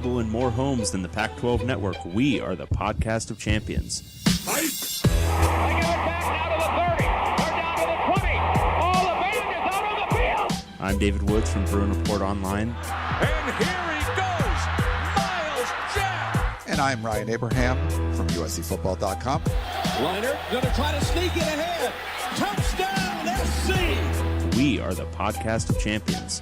available in more homes than the Pac-12 network. We are the podcast of champions. Fight! I give it back now to the 30, or down to the 20. All the band is out on the field. I'm David Woods from Bruin Report Online. And here he goes, Miles Jack. And I'm Ryan Abraham from USCFootball.com. Liner going to try to sneak it ahead. Touchdown, SC. We are the podcast of champions.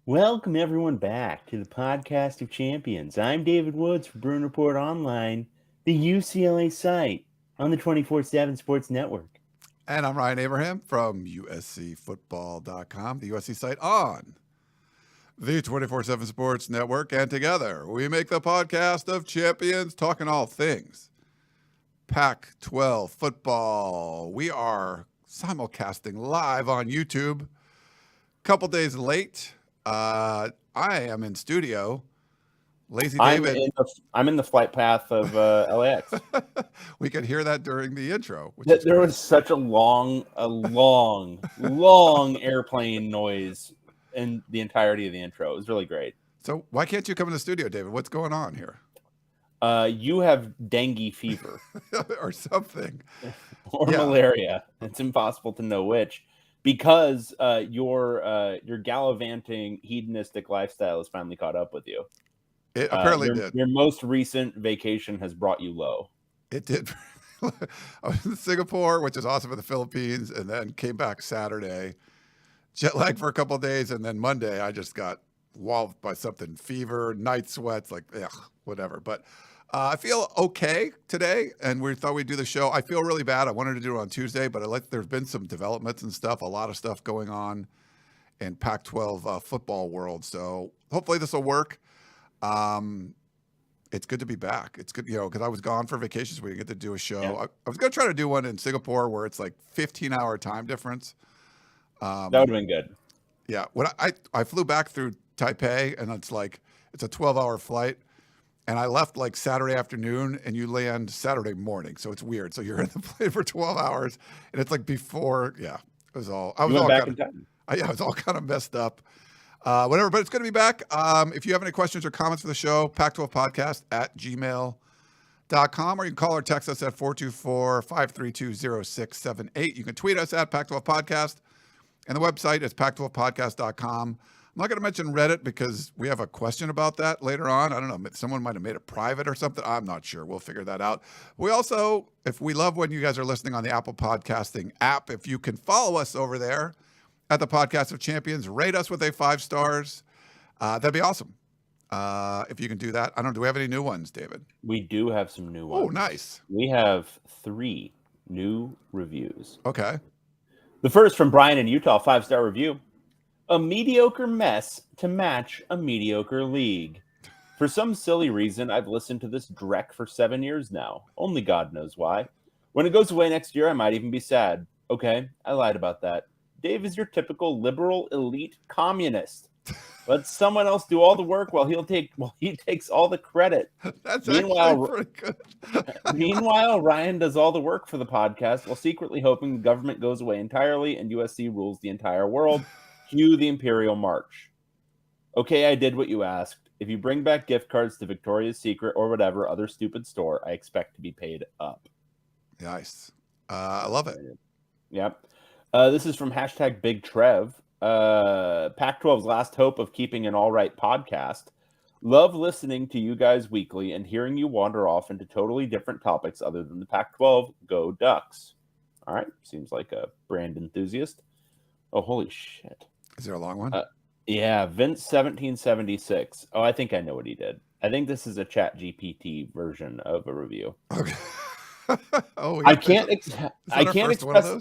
Welcome everyone back to the podcast of champions. I'm David Woods from Bruin Report Online, the UCLA site on the 24/7 Sports Network. And I'm Ryan Abraham from USCFootball.com, the USC site on the 24/7 Sports Network. And together we make the podcast of champions, talking all things Pac-12 football. We are simulcasting live on YouTube. A couple days late. I am in studio. Lazy David. I'm in the flight path of LAX. We could hear that during the intro. There was such a long airplane noise in the entirety of the intro. It was really great. So why can't you come in the studio, David? What's going on here? You have dengue fever. Or something. Or malaria. It's impossible to know which. Because your gallivanting hedonistic lifestyle has finally caught up with you. It apparently did. Your most recent vacation has brought you low. It did. I was in Singapore, which is awesome, in the Philippines, and then came back Saturday, jet lag for a couple of days, and then Monday I just got walloped by something, fever, night sweats, like whatever. But I feel okay today, and we thought we'd do the show. I feel really bad. I wanted to do it on Tuesday, but there's been some developments and stuff, a lot of stuff going on in Pac-12 football world. So hopefully this will work. It's good to be back. It's good, because I was gone for vacations. We didn't get to do a show. Yeah. I was going to try to do one in Singapore where it's like 15-hour time difference. That would have been good. Yeah. When I flew back through Taipei, and it's a 12-hour flight. And I left like Saturday afternoon, and you land Saturday morning. So it's weird. So you're in the plane for 12 hours, and it's like before. Yeah, it was all. I was all kind of. Yeah, it was all kind of messed up. Whatever, but it's good to be back. If you have any questions or comments for the show, Pac12podcast@gmail.com, or you can call or text us at 424-532-0678. You can tweet us at Pac12 Podcast, and the website is Pac12podcast.com. I'm not going to mention Reddit because we have a question about that later on. I don't know. Someone might have made it private or something. I'm not sure. We'll figure that out. We also, if we love when you guys are listening on the Apple Podcasting app, if you can follow us over there at the Podcast of Champions, rate us with a 5 stars. That'd be awesome. If you can do that. I don't know. Do we have any new ones, David? We do have some new ones. Oh, nice. We have 3 new reviews. Okay. The first from Brian in Utah, 5-star review. A mediocre mess to match a mediocre league. For some silly reason, I've listened to this dreck for 7 years now. Only God knows why. When it goes away next year, I might even be sad. Okay, I lied about that. Dave is your typical liberal elite communist. Let someone else do all the work while he takes all the credit. That's actually pretty good. Meanwhile, Ryan does all the work for the podcast while secretly hoping the government goes away entirely and USC rules the entire world. Cue the Imperial March. Okay, I did what you asked. If you bring back gift cards to Victoria's Secret or whatever other stupid store, I expect to be paid up. Nice. I love it. Yep. This is from #BigTrev. Pac-12's last hope of keeping an all right podcast. Love listening to you guys weekly and hearing you wander off into totally different topics other than the Pac-12. Go Ducks. All right. Seems like a brand enthusiast. Oh, holy shit. Is there a long one? Yeah, Vince 1776. Oh, I think I know what he did. I think this is a Chat GPT version of a review. Okay. I can't express.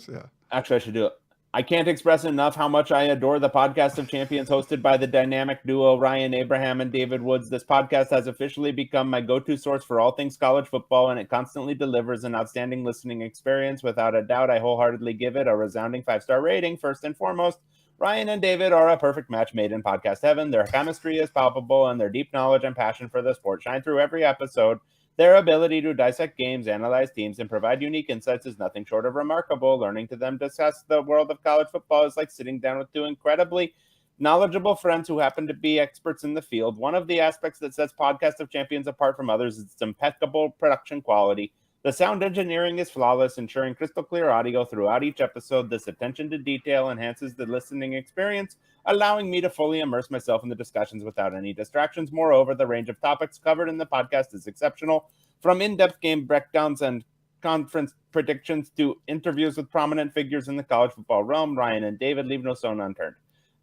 Yeah. Actually, I should do it. I can't express enough how much I adore the podcast of champions hosted by the dynamic duo Ryan Abraham and David Woods. This podcast has officially become my go-to source for all things college football, and it constantly delivers an outstanding listening experience. Without a doubt, I wholeheartedly give it a resounding 5-star rating. First and foremost, Ryan and David are a perfect match made in podcast heaven. Their chemistry is palpable, and their deep knowledge and passion for the sport shine through every episode. Their ability to dissect games, analyze teams, and provide unique insights is nothing short of remarkable. Learning to them discuss the world of college football is like sitting down with two incredibly knowledgeable friends who happen to be experts in the field. One of the aspects that sets Podcast of Champions apart from others is its impeccable production quality. The sound engineering is flawless, ensuring crystal clear audio throughout each episode. This attention to detail enhances the listening experience, allowing me to fully immerse myself in the discussions without any distractions. Moreover, the range of topics covered in the podcast is exceptional, from in-depth game breakdowns and conference predictions to interviews with prominent figures in the college football realm. Ryan and David leave no stone unturned.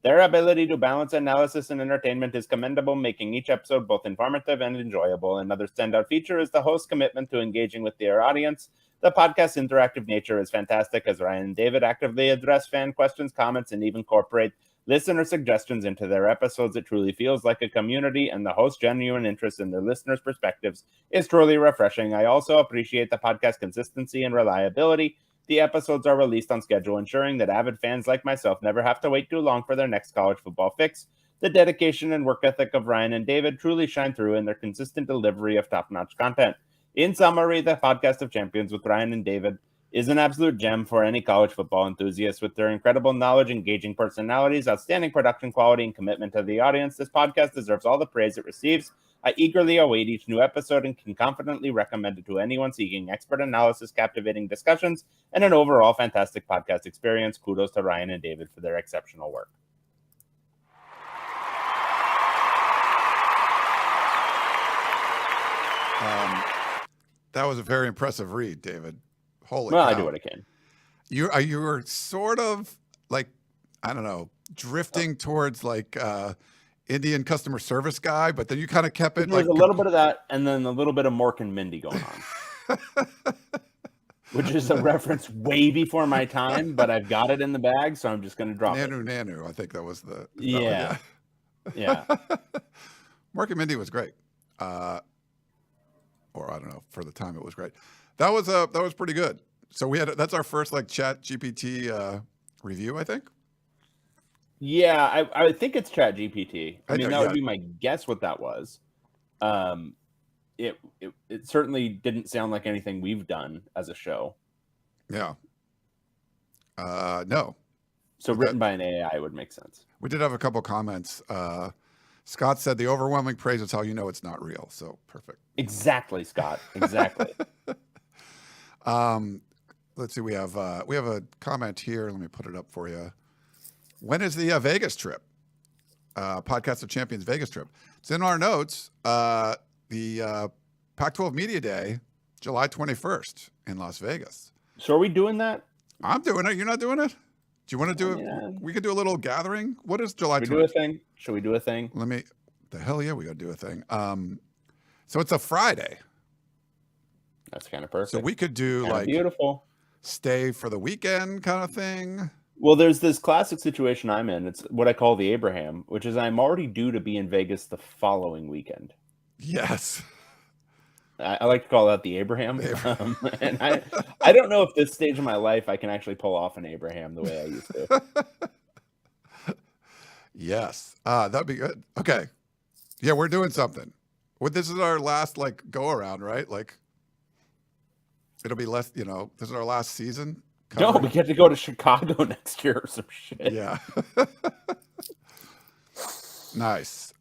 Their ability to balance analysis and entertainment is commendable, making each episode both informative and enjoyable. Another standout feature is the host's commitment to engaging with their audience. The podcast's interactive nature is fantastic, as Ryan and David actively address fan questions, comments, and even incorporate listener suggestions into their episodes. It truly feels like a community, and the host's genuine interest in their listeners' perspectives is truly refreshing. I also appreciate the podcast's consistency and reliability. The episodes are released on schedule, ensuring that avid fans like myself never have to wait too long for their next college football fix. The dedication and work ethic of Ryan and David truly shine through in their consistent delivery of top-notch content. In summary, the Podcast of Champions with Ryan and David is an absolute gem for any college football enthusiast. With their incredible knowledge, engaging personalities, outstanding production quality, and commitment to the audience, this podcast deserves all the praise it receives. I eagerly await each new episode and can confidently recommend it to anyone seeking expert analysis, captivating discussions, and an overall fantastic podcast experience. Kudos to Ryan and David for their exceptional work. That was a very impressive read, David. Holy Well, cow. I do what I can. You were sort of like, I don't know, drifting towards like Indian customer service guy, but then you kind of kept it There's like a little bit of that, and then a little bit of Mork and Mindy going on. Which is a reference way before my time, but I've got it in the bag, so I'm just going to drop it. Nanu. I think that was the Yeah. Yeah. Mork and Mindy was great. Or I don't know, for the time it was great. That was pretty good. So that's our first like Chat GPT review, I think. Yeah, I think it's Chat GPT. I mean, that would yeah. be my guess what that was. It certainly didn't sound like anything we've done as a show. Yeah. No. So written by an AI would make sense. We did have a couple comments. Scott said the overwhelming praise is how you know it's not real. So perfect. Exactly, Scott. Exactly. Let's see. We have a comment here. Let me put it up for you. When is the Vegas trip? Podcast of Champions Vegas trip. It's in our notes. The Pac-12 Media Day, July 21st in Las Vegas. So are we doing that? I'm doing it. You're not doing it? Do you want to do Yeah. it? We could do a little gathering. What is July 21st? Should we do a thing? Should we do a thing? The hell yeah, we got to do a thing. So it's a Friday. That's kind of perfect. So we could do Kinda like beautiful. stay for the weekend kind of thing. Well, there's this classic situation I'm in. It's what I call the Abraham, which is I'm already due to be in Vegas the following weekend. Yes. I like to call that the Abraham. And I don't know if this stage of my life I can actually pull off an Abraham the way I used to. Yes. That'd be good. Okay. Yeah, we're doing something. Well, this is our last like go around, right? Like it'll be less, this is our last season. No, we get to go to Chicago next year or some shit. Yeah. Nice.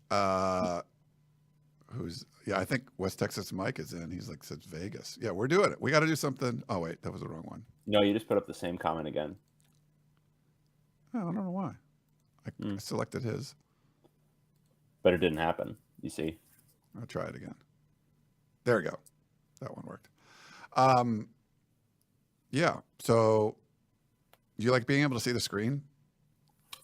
I think West Texas Mike is in. He's like, says Vegas. Yeah, we're doing it. We got to do something. Oh, wait, that was the wrong one. No, you just put up the same comment again. I don't know why. I selected his. But it didn't happen, you see. I'll try it again. There we go. That one worked. Yeah. So do you like being able to see the screen?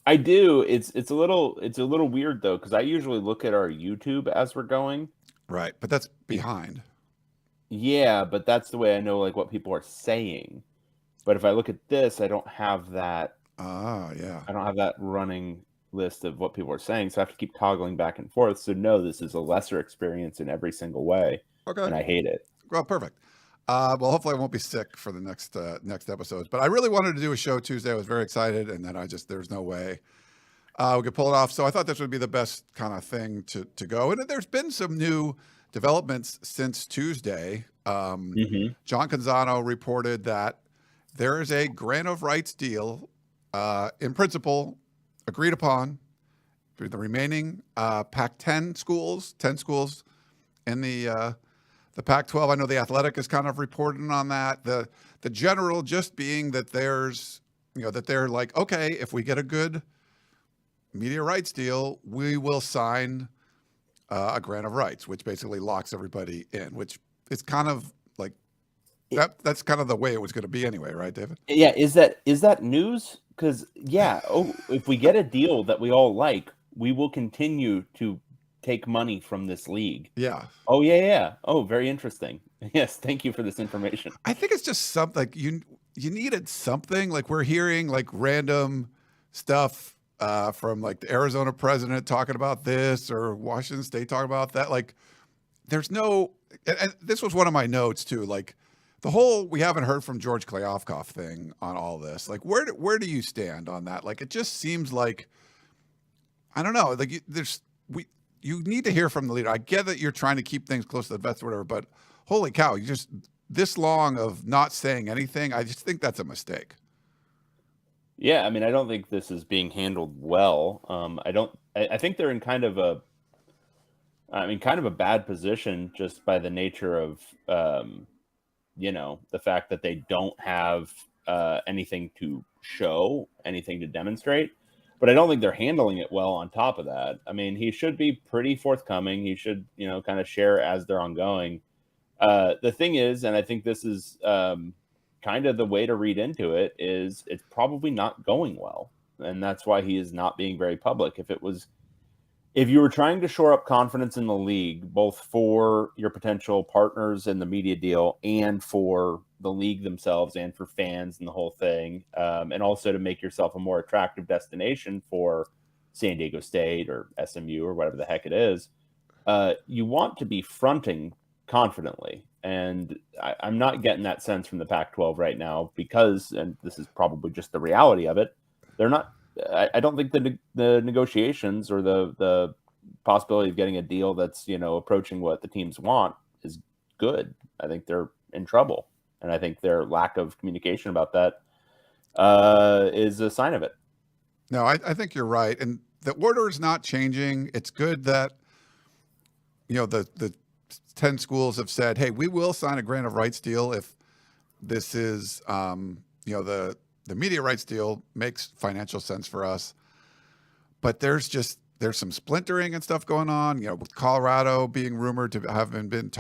I do. It's a little weird though, because I usually look at our YouTube as we're going. Right, but that's behind. Yeah, but that's the way I know like what people are saying. But if I look at this, I don't have that. Yeah. I don't have that running list of what people are saying, so I have to keep toggling back and forth. So no, this is a lesser experience in every single way, Okay. and I hate it. Well, perfect. Well, hopefully I won't be sick for the next episodes. But I really wanted to do a show Tuesday. I was very excited, and then there's no way we could pull it off. So I thought this would be the best kind of thing to go. And there's been some new developments since Tuesday. Mm-hmm. John Canzano reported that there is a grant of rights deal, in principle, agreed upon for the remaining Pac-10 schools, 10 schools in the Pac-12. I know the Athletic is kind of reporting on that. The general just being that there's, that they're like, okay, if we get a good media rights deal, we will sign a grant of rights, which basically locks everybody in, which is kind of like that's kind of the way it was going to be anyway, right, David? Yeah, is that news? Because if we get a deal that we all like, we will continue to take money from this league. Yeah. Oh yeah. Oh, very interesting. Yes, thank you for this information. I think it's just something like you needed something. Like we're hearing like random stuff from like the Arizona president talking about this or Washington State talking about that. Like there's no, and this was one of my notes too. Like the whole we haven't heard from George Kliavkoff thing on all this. Like where do you stand on that? Like it just seems like I don't know. Like you need to hear from the leader. I get that you're trying to keep things close to the vest or whatever, but holy cow, you just this long of not saying anything. I just think that's a mistake. Yeah, I mean, I don't think this is being handled well. I think they're in kind of a bad position just by the nature of, the fact that they don't have anything to show, anything to demonstrate. But I don't think they're handling it well on top of that. I mean, he should be pretty forthcoming. He should, kind of share as they're ongoing. The thing is, and I think this is kind of the way to read into it, is it's probably not going well. And that's why he is not being very public. If you were trying to shore up confidence in the league, both for your potential partners in the media deal and for the league themselves and for fans and the whole thing, and also to make yourself a more attractive destination for San Diego State or SMU or whatever the heck it is, you want to be fronting confidently. And I'm not getting that sense from the Pac-12 right now because, and this is probably just the reality of it, they're not. I don't think the negotiations or the possibility of getting a deal that's approaching what the teams want is good. I think they're in trouble, and I think their lack of communication about that is a sign of it. No, I think you're right, and the order is not changing. It's good that the 10 schools have said, hey, we will sign a grant of rights deal if this is the media rights deal makes financial sense for us. But there's some splintering and stuff going on, with Colorado being rumored to have been in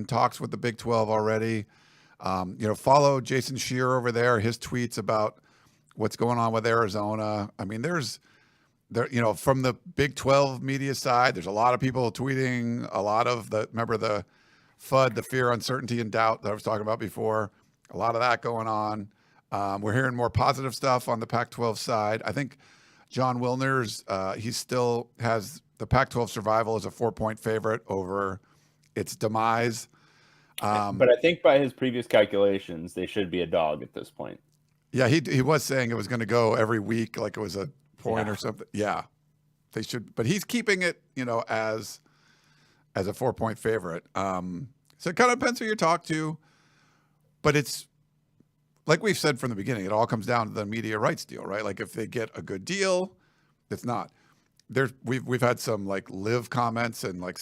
talks with the Big 12 already. Follow Jason Scheer over there, his tweets about what's going on with Arizona. I mean, from the Big 12 media side, there's a lot of people tweeting, a lot of remember the FUD, the fear, uncertainty, and doubt that I was talking about before, a lot of that going on. We're hearing more positive stuff on the Pac-12 side. I think John Wilner's, he still has the Pac-12 survival as a 4-point favorite over its demise. But I think by his previous calculations, they should be a dog at this point. Yeah, he was saying it was going to go every week, like it was a point or something. Yeah, they should. But he's keeping it, as a 4-point favorite. So it kind of depends who you talk to. But it's, like we've said from the beginning, it all comes down to the media rights deal, right? Like if they get a good deal, it's not. We've had some like live comments and like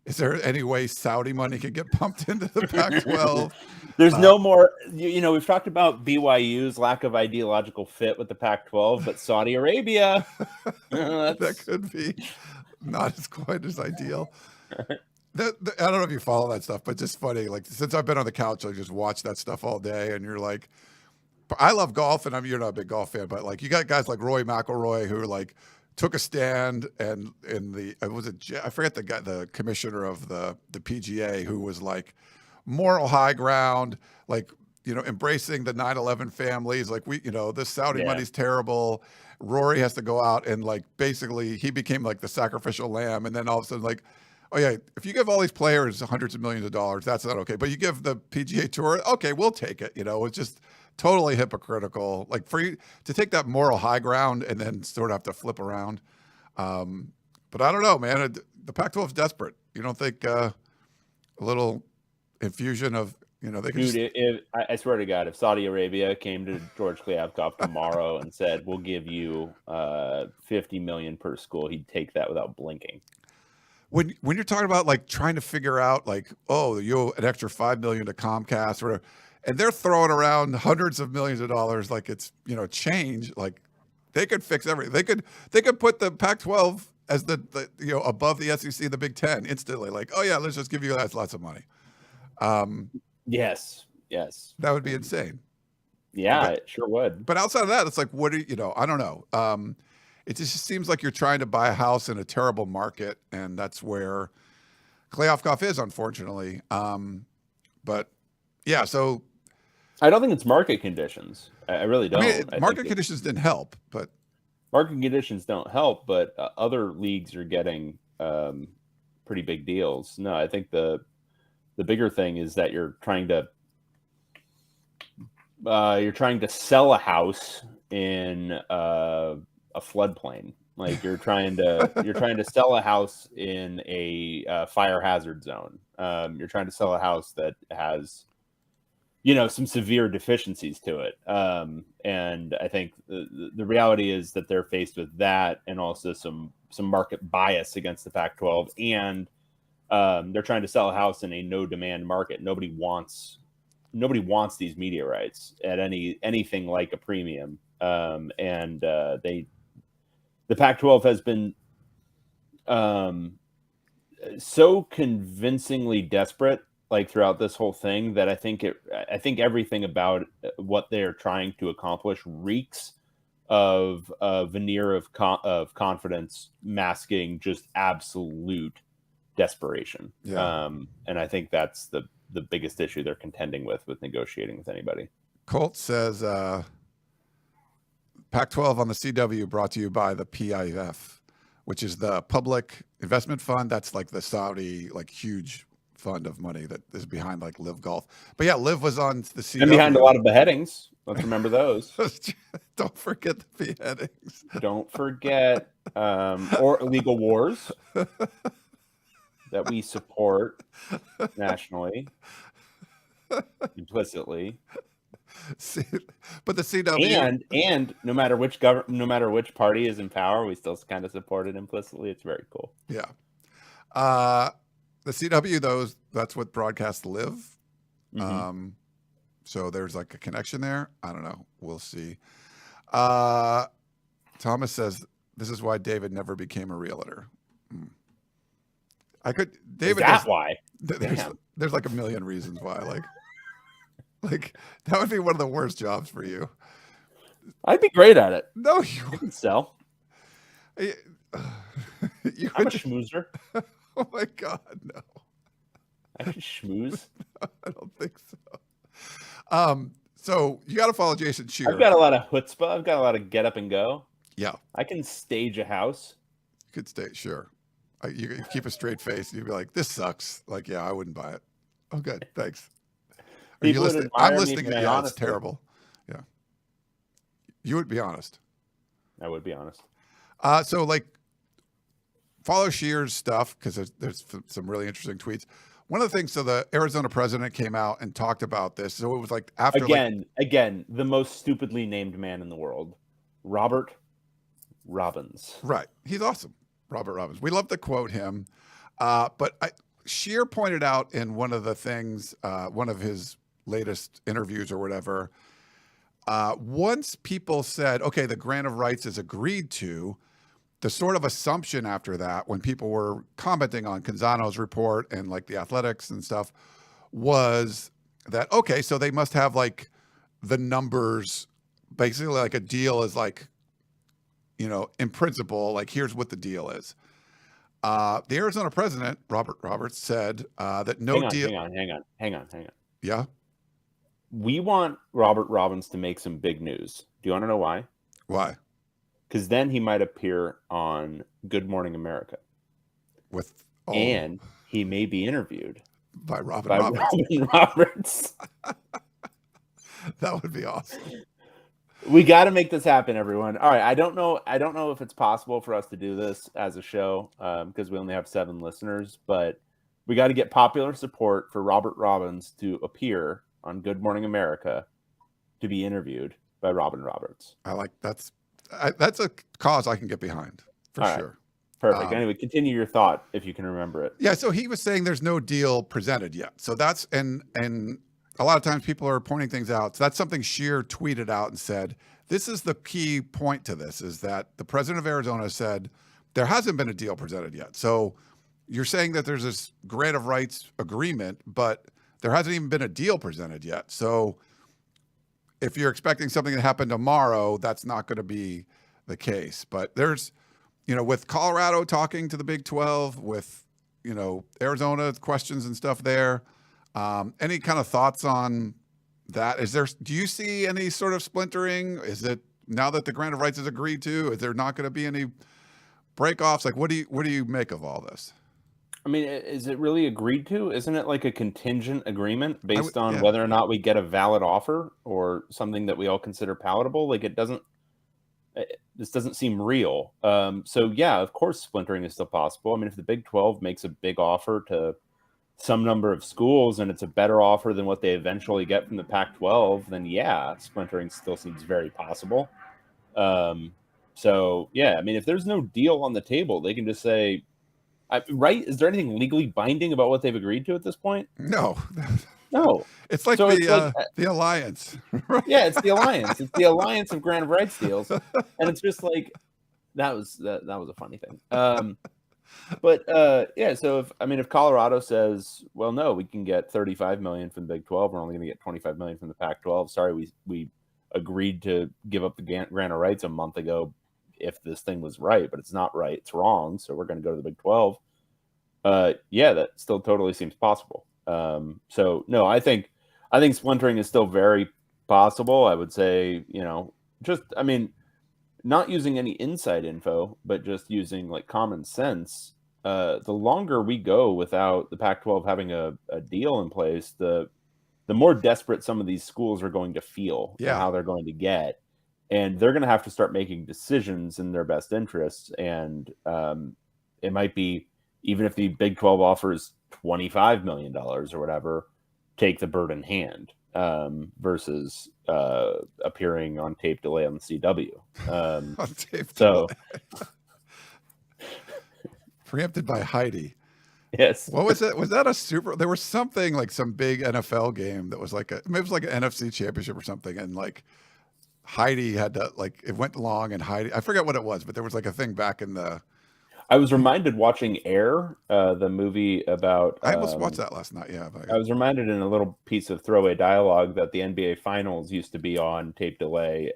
is there any way Saudi money can get pumped into the Pac-12? There's no more. We've talked about BYU's lack of ideological fit with the Pac-12, but Saudi Arabia, that could be not as quite as ideal. I don't know if you follow that stuff, but just funny. Like since I've been on the couch, I just watch that stuff all day, and you're like, I love golf, and you're not a big golf fan, but like you got guys like Rory McIlroy who like took a stand, and I forget the guy, the commissioner of the PGA, who was like moral high ground, like embracing the 9/11 families, like this Saudi money's terrible. Rory has to go out and like basically he became like the sacrificial lamb, and then all of a sudden like, Oh yeah, if you give all these players hundreds of millions of dollars, that's not okay. But you give the PGA Tour, okay, we'll take it. It's just totally hypocritical. Like for you to take that moral high ground and then sort of have to flip around. But I don't know, man. The Pac-12 is desperate. You don't think a little infusion of they can Dude, I swear to God, if Saudi Arabia came to George Kliavkoff tomorrow and said, "We'll give you $50 million per school," he'd take that without blinking. When you're talking about like trying to figure out like, oh, you owe an extra $5 million to Comcast or whatever, and they're throwing around hundreds of millions of dollars like it's change, like they could fix everything. They could put the Pac-12 as the above the SEC, the Big Ten instantly. Like, oh yeah, let's just give you guys lots of money. Yes. That would be insane. Yeah, it sure would. But outside of that, it's like, what do I don't know. It just seems like you're trying to buy a house in a terrible market, and that's where Kliavkoff is, unfortunately. But yeah, so I don't think it's market conditions. I really don't. I mean, market conditions didn't help, but market conditions don't help. But other leagues are getting pretty big deals. No, I think the bigger thing is that you're trying to sell a house in a floodplain. Like you're trying to sell a house in a fire hazard zone. You're trying to sell a house that has some severe deficiencies to it. And I think the reality is that they're faced with that, and also some market bias against the Pac-12, and they're trying to sell a house in a no demand market. Nobody wants these media rights at anything like a premium. The Pac-12 has been so convincingly desperate, like throughout this whole thing, that I think everything about what they're trying to accomplish reeks of a veneer of confidence masking just absolute desperation. Yeah. And I think that's the biggest issue they're contending with negotiating with anybody. Colt says Pac-12 on the CW brought to you by the PIF, which is the public investment fund. That's like the Saudi huge fund of money that is behind like Live Golf. But yeah, Live was on the CW. And behind a lot of beheadings. Let's remember those. Don't forget the beheadings. Don't forget or illegal wars that we support nationally, implicitly. But the CW and no matter which party is in power, we still kind of support it implicitly. It's very cool. Yeah. The CW, though, that's what broadcasts Live. Mm-hmm. So there's like a connection there. I don't know. We'll see. Thomas says this is why David never became a realtor. David. Is that why? There's like a million reasons why. Like that would be one of the worst jobs for you. I'd be great at it. No, you wouldn't sell. I'm a schmoozer. Oh my God, no. I can schmooze. No, I don't think so. So you got to follow Jason Shearer. I've got a lot of chutzpah. I've got a lot of get up and go. Yeah. I can stage a house. You could sure. You keep a straight face. You'd be like, this sucks. Like, yeah, I wouldn't buy it. Oh, good. Thanks. Are you listening? I'm listening. Yeah, it's terrible. Yeah. You would be honest. I would be honest. So follow Shearer's stuff because there's some really interesting tweets. One of the things, so the Arizona president came out and talked about this. So it was like after again, the most stupidly named man in the world, Robert Robbins. Right. He's awesome. Robert Robbins. We love to quote him. But Shearer pointed out in one of the things, one of his latest interviews or whatever, once people said, okay, the grant of rights is agreed to, the sort of assumption after that, when people were commenting on Canzano's report and like the athletics and stuff, was that, okay, so they must have like the numbers, basically like a deal is like, in principle, like here's what the deal is. The Arizona president, Robert Roberts, said that no deal. Hang on. Yeah. We want Robert Robbins to make some big news. Do you want to know why? Why? Because then he might appear on Good Morning America. With and he may be interviewed by Robin by Roberts. Robin Roberts. That would be awesome. We got to make this happen, everyone. All right, I don't know if it's possible for us to do this as a show because we only have 7 listeners, but we got to get popular support for Robert Robbins to appear on Good Morning America to be interviewed by Robin Roberts. I like that's a cause I can get behind for All sure. Right. Perfect. Anyway, continue your thought if you can remember it. Yeah, so he was saying there's no deal presented yet. So that's and a lot of times people are pointing things out. So that's something Scheer tweeted out and said, this is the key point to this, is that the president of Arizona said there hasn't been a deal presented yet. So you're saying that there's this grant of rights agreement, but there hasn't even been a deal presented yet. So if you're expecting something to happen tomorrow, that's not going to be the case. But there's, with Colorado talking to the Big 12, with, Arizona questions and stuff there. Any kind of thoughts on that? Do you see any sort of splintering? Is it, now that the grant of rights is agreed to, is there not going to be any breakoffs? Like, what do you make of all this? I mean, is it really agreed to? Isn't it like a contingent agreement based on yeah. whether or not we get a valid offer or something that we all consider palatable? Like, this doesn't seem real. So yeah, of course, splintering is still possible. I mean, if the Big 12 makes a big offer to some number of schools and it's a better offer than what they eventually get from the Pac-12, then yeah, splintering still seems very possible. So yeah, I mean, if there's no deal on the table, they can just say, right? Is there anything legally binding about what they've agreed to at this point? No. It's like the alliance. Yeah, it's the alliance. It's the alliance of grant of rights deals, and it's just like that was a funny thing. But yeah, so if Colorado says, well, no, we can get $35 million from the Big 12, we're only going to get $25 million from the Pac-12. Sorry, we agreed to give up the grant of rights a month ago if this thing was right, but it's not right, it's wrong. So we're going to go to the Big 12. Yeah, that still totally seems possible. So no, I think splintering is still very possible. I would say, not using any inside info, but just using like common sense. The longer we go without the Pac-12 having a deal in place, the more desperate some of these schools are going to feel and how they're going to get. And they're going to have to start making decisions in their best interests. And it might be, even if the Big 12 offers $25 million or whatever, take the bird in hand versus appearing on tape delay on the CW. On tape delay. Preempted by Heidi. Yes. What was it? Was that a super? There was something like some big NFL game that was like it was like an NFC championship or something, and like Heidi had to it went long, and Heidi, I forget what it was, but there was like a thing back in the. I was reminded watching Air, the movie about. I almost watched that last night. Yeah, I was reminded in a little piece of throwaway dialogue that the NBA Finals used to be on tape delay.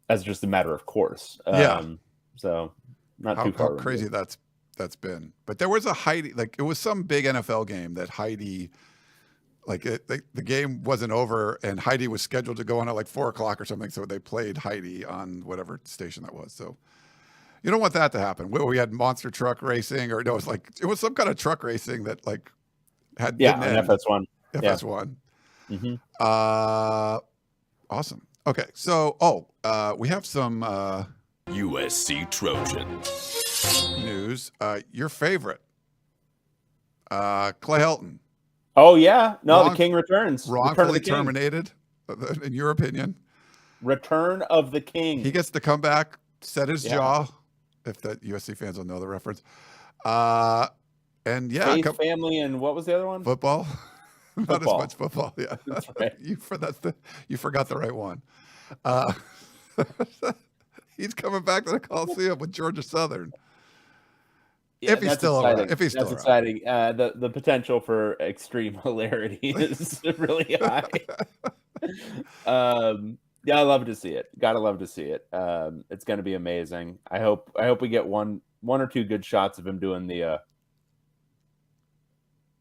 As just a matter of course. So not too far. How crazy that's been. But there was a Heidi, it was some big NFL game that Heidi, the game wasn't over and Heidi was scheduled to go on at 4:00 or something. So they played Heidi on whatever station that was. So you don't want that to happen. We had monster truck racing, or no, it was some kind of truck racing that had on FS1. FS1. Yeah. Mm-hmm. Awesome. Okay, so we have some USC Trojan news. Your favorite, Clay Helton. Oh yeah, no, the King returns. Wrongfully terminated, in your opinion. Return of the King. He gets to come back, set his jaw. If that USC fans will know the reference. And yeah, Faith, family, and what was the other one? Football. Not as much football. Yeah, that's right. You forgot the right one. He's coming back to the Coliseum with Georgia Southern. Yeah, if he's still around. If he's still around. Exciting. The potential for extreme hilarity is really high. Yeah, I love to see it. Gotta love to see it. It's going to be amazing. I hope we get one or two good shots of him doing the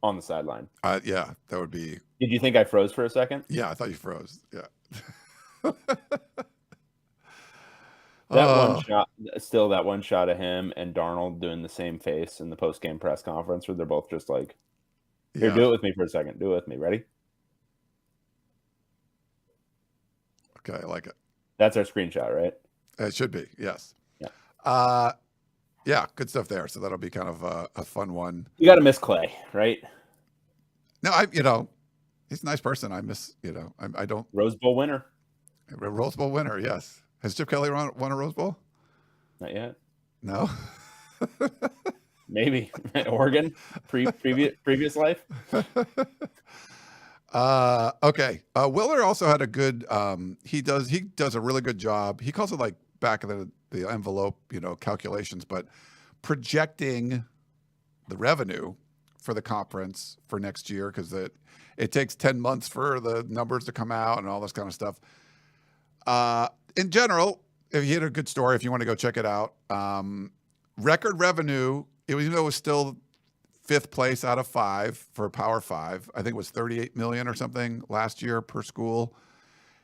on the sideline. Yeah, that would be. Did you think I froze for a second? Yeah, I thought you froze. Yeah. That one shot of him and Darnold doing the same face in the post-game press conference where they're both just like, here, do it with me for a second. Do it with me. Ready? Okay, I like it. That's our screenshot, right? It should be, yes. Yeah. Yeah, good stuff there. So that'll be kind of a fun one. You got to miss Clay, right? No, he's a nice person. I miss, I don't. Rose Bowl winner. Rose Bowl winner, yes. Has Chip Kelly won a Rose Bowl? Not yet. No. Maybe Oregon, previous life. Okay. Willer also had a good. He does a really good job. He calls it like back of the envelope, calculations, but projecting the revenue for the conference for next year because it takes 10 months for the numbers to come out and all this kind of stuff. In general, if you had a good story, if you want to go check it out, record revenue. Even though it was still 5th place out of 5 for Power 5, I think it was 38 million or something last year per school.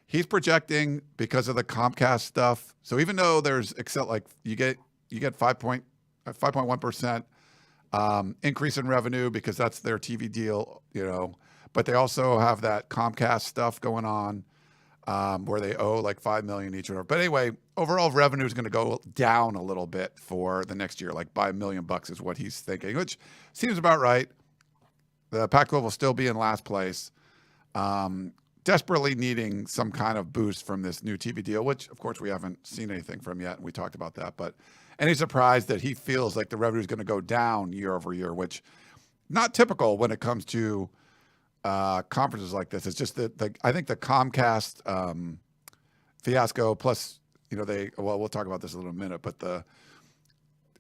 He's projecting because of the Comcast stuff. So even though there's like you get 5.1% increase in revenue because that's their TV deal, but they also have that Comcast stuff going on where they owe like $5 million each. But anyway, overall revenue is going to go down a little bit for the next year, like by $1 million is what he's thinking, which seems about right. The Pac-12 will still be in last place, desperately needing some kind of boost from this new TV deal, which of course we haven't seen anything from yet, and we talked about that. But any surprise that he feels like the revenue is going to go down year over year, which not typical when it comes to conferences like this. It's just that I think the Comcast fiasco plus, we'll talk about this in a little minute, but I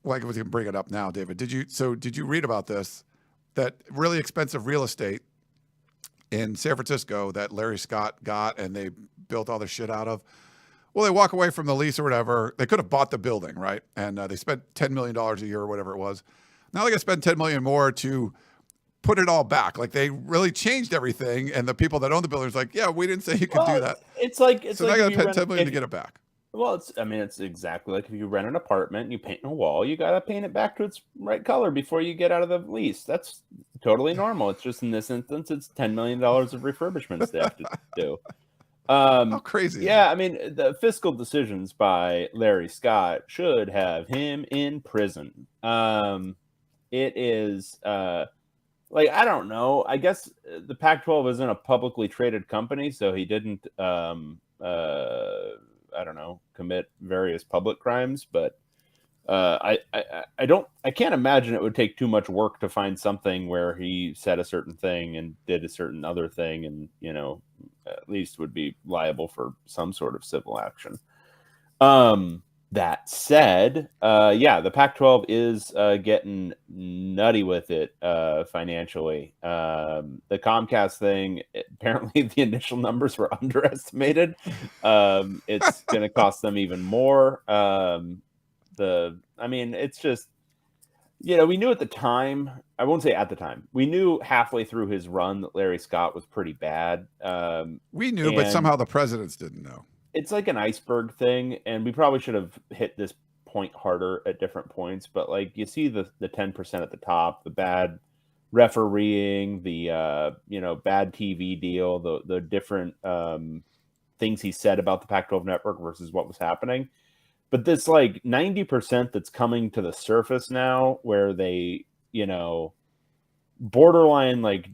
was going to bring it up now, David. Did you read about this? That really expensive real estate in San Francisco that Larry Scott got and they built all this shit out of. Well, they walk away from the lease or whatever. They could have bought the building, right? And they spent $10 million a year or whatever it was. Now they got to spend $10 million more to put it all back. Like they really changed everything. And the people that own the building is like, yeah, we didn't say you could do that. So now I got to pay $10 million to get it back. Well, it's exactly like if you rent an apartment and you paint a wall, you got to paint it back to its right color before you get out of the lease. That's totally normal. It's just in this instance, it's $10 million of refurbishments they have to do. How crazy. Yeah, the fiscal decisions by Larry Scott should have him in prison. It is I don't know. I guess the Pac-12 isn't a publicly traded company, so he didn't I don't know, commit various public crimes, but I can't imagine it would take too much work to find something where he said a certain thing and did a certain other thing and, at least would be liable for some sort of civil action. That said, the Pac-12 is getting nutty with it financially. The Comcast thing, apparently the initial numbers were underestimated. It's going to cost them even more. It's just, we knew at the time, I won't say at the time, we knew halfway through his run that Larry Scott was pretty bad. We knew, but somehow the presidents didn't know. It's like an iceberg thing, and we probably should have hit this point harder at different points. But you see the 10% at the top, the bad refereeing, the bad TV deal, the different things he said about the Pac-12 network versus what was happening. But this 90% that's coming to the surface now, where they borderline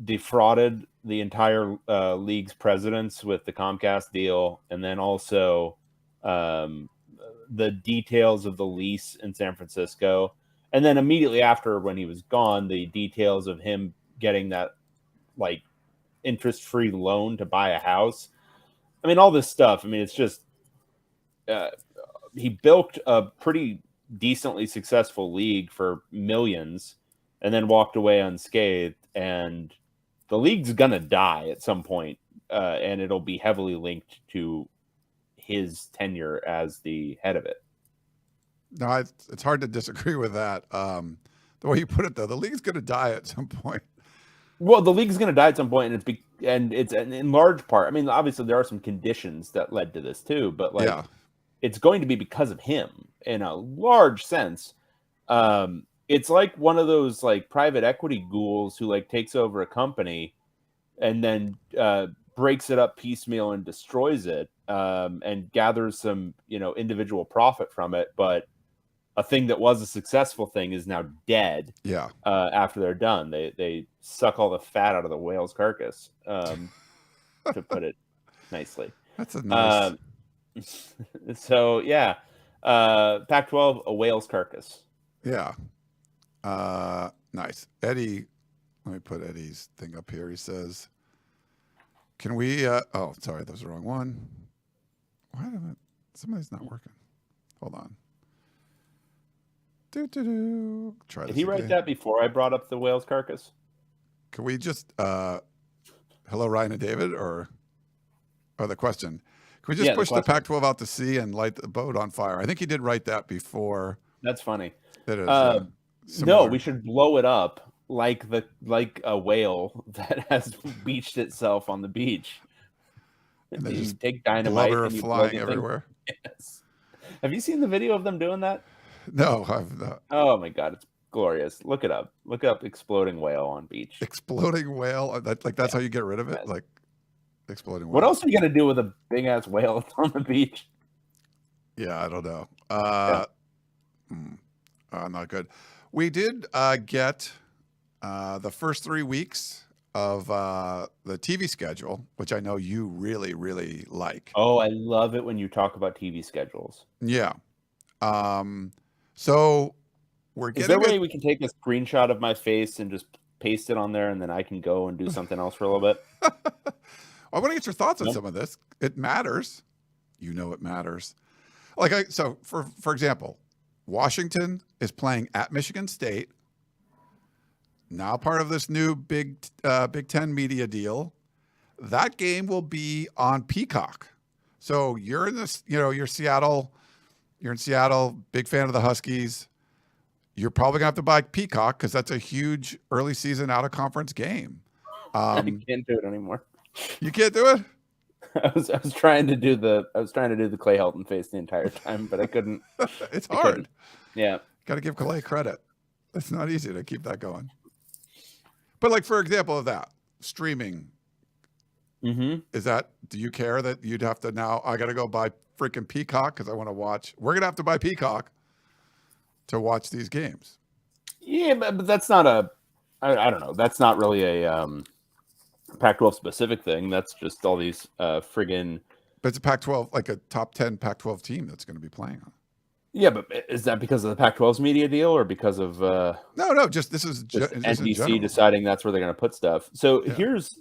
defrauded the entire league's presidents with the Comcast deal, and then also the details of the lease in San Francisco, and then immediately after, when he was gone, the details of him getting that interest-free loan to buy a house. All this stuff. It's just he bilked a pretty decently successful league for millions, and then walked away unscathed. And the league's gonna die at some point, and it'll be heavily linked to his tenure as the head of it. No, it's hard to disagree with that. The way you put it, though, the league's gonna die at some point. Well, the league's gonna die at some point, and it's in large part. Obviously there are some conditions that led to this too, but it's going to be because of him in a large sense. It's like one of those like private equity ghouls who like takes over a company and then breaks it up piecemeal and destroys it, and gathers some, individual profit from it. But a thing that was a successful thing is now dead. Yeah. After they're done, they suck all the fat out of the whale's carcass, to put it nicely. That's a nice. So yeah, Pac-12, a whale's carcass. Yeah. Nice. Eddie, let me put Eddie's thing up here. He says, can we, oh, sorry, that was the wrong one. Why did it, somebody's not working. Hold on. Try this. Did he write that before I brought up the whale's carcass? Can we just, hello, Ryan and David, or the question? Can we just push the Pac-12 out to sea and light the boat on fire? I think he did write that before. That's funny. It is. No, we should blow it up like a whale that has beached itself on the beach. And then you just take dynamite and you flying everywhere. Yes. Have you seen the video of them doing that? No, I've not. Oh my God, it's glorious. Look it up. Look up exploding whale on beach. Exploding whale? That's how you get rid of it? Like exploding whale. What else are you going to do with a big ass whale on the beach? Yeah, I don't know. Not good. We did get the first 3 weeks of the TV schedule, which I know you really, really like. Oh, I love it when you talk about TV schedules. Yeah. So we're getting. Is there a way we can take a screenshot of my face and just paste it on there, and then I can go and do something else for a little bit? I want to get your thoughts on some of this. It matters. It matters. So for example, Washington is playing at Michigan State. Now part of this new Big Ten media deal. That game will be on Peacock. So you're in this, you're Seattle. You're in Seattle, big fan of the Huskies. You're probably gonna have to buy Peacock because that's a huge early season out of conference game. I can't do it anymore. You can't do it? I was trying to do the Clay Helton face the entire time, but I couldn't. It's hard. Yeah. Got to give Clay credit. It's not easy to keep that going. But like, for example of that, streaming. Is that, do you care that you'd have to now, I got to go buy freaking Peacock because I want to watch. We're going to have to buy Peacock to watch these games. Yeah, but that's not I don't know. That's not really a Pac-12 specific thing. That's just all these friggin'. But it's a Pac-12, like a top 10 Pac-12 team that's going to be playing on. Yeah, but is that because of the Pac-12's media deal or because of No, just this is just NBC deciding that's where they're going to put stuff? So here's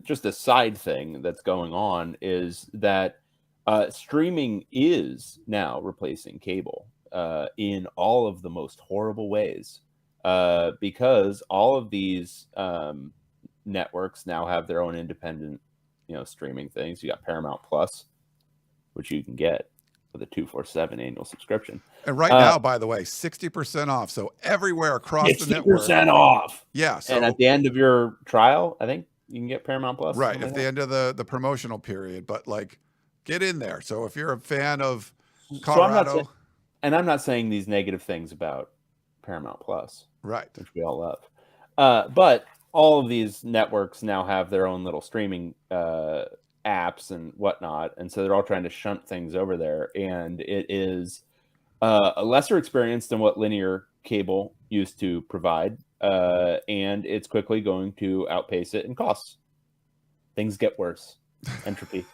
just a side thing that's going on is that streaming is now replacing cable in all of the most horrible ways because all of these networks now have their own independent, streaming things. You got Paramount Plus, which you can get with a $247 annual subscription. And right now, by the way, 60% off. So everywhere across the network. 60% off. Yeah. So, and at the end of your trial, I think you can get Paramount Plus. Right. At the end of the promotional period. But like, get in there. So if you're a fan of Colorado. I'm not saying these negative things about Paramount Plus. Right. Which we all love. But all of these networks now have their own little streaming apps and whatnot, and so they're all trying to shunt things over there, and it is a lesser experience than what linear cable used to provide, and it's quickly going to outpace it in costs. Things get worse. Entropy.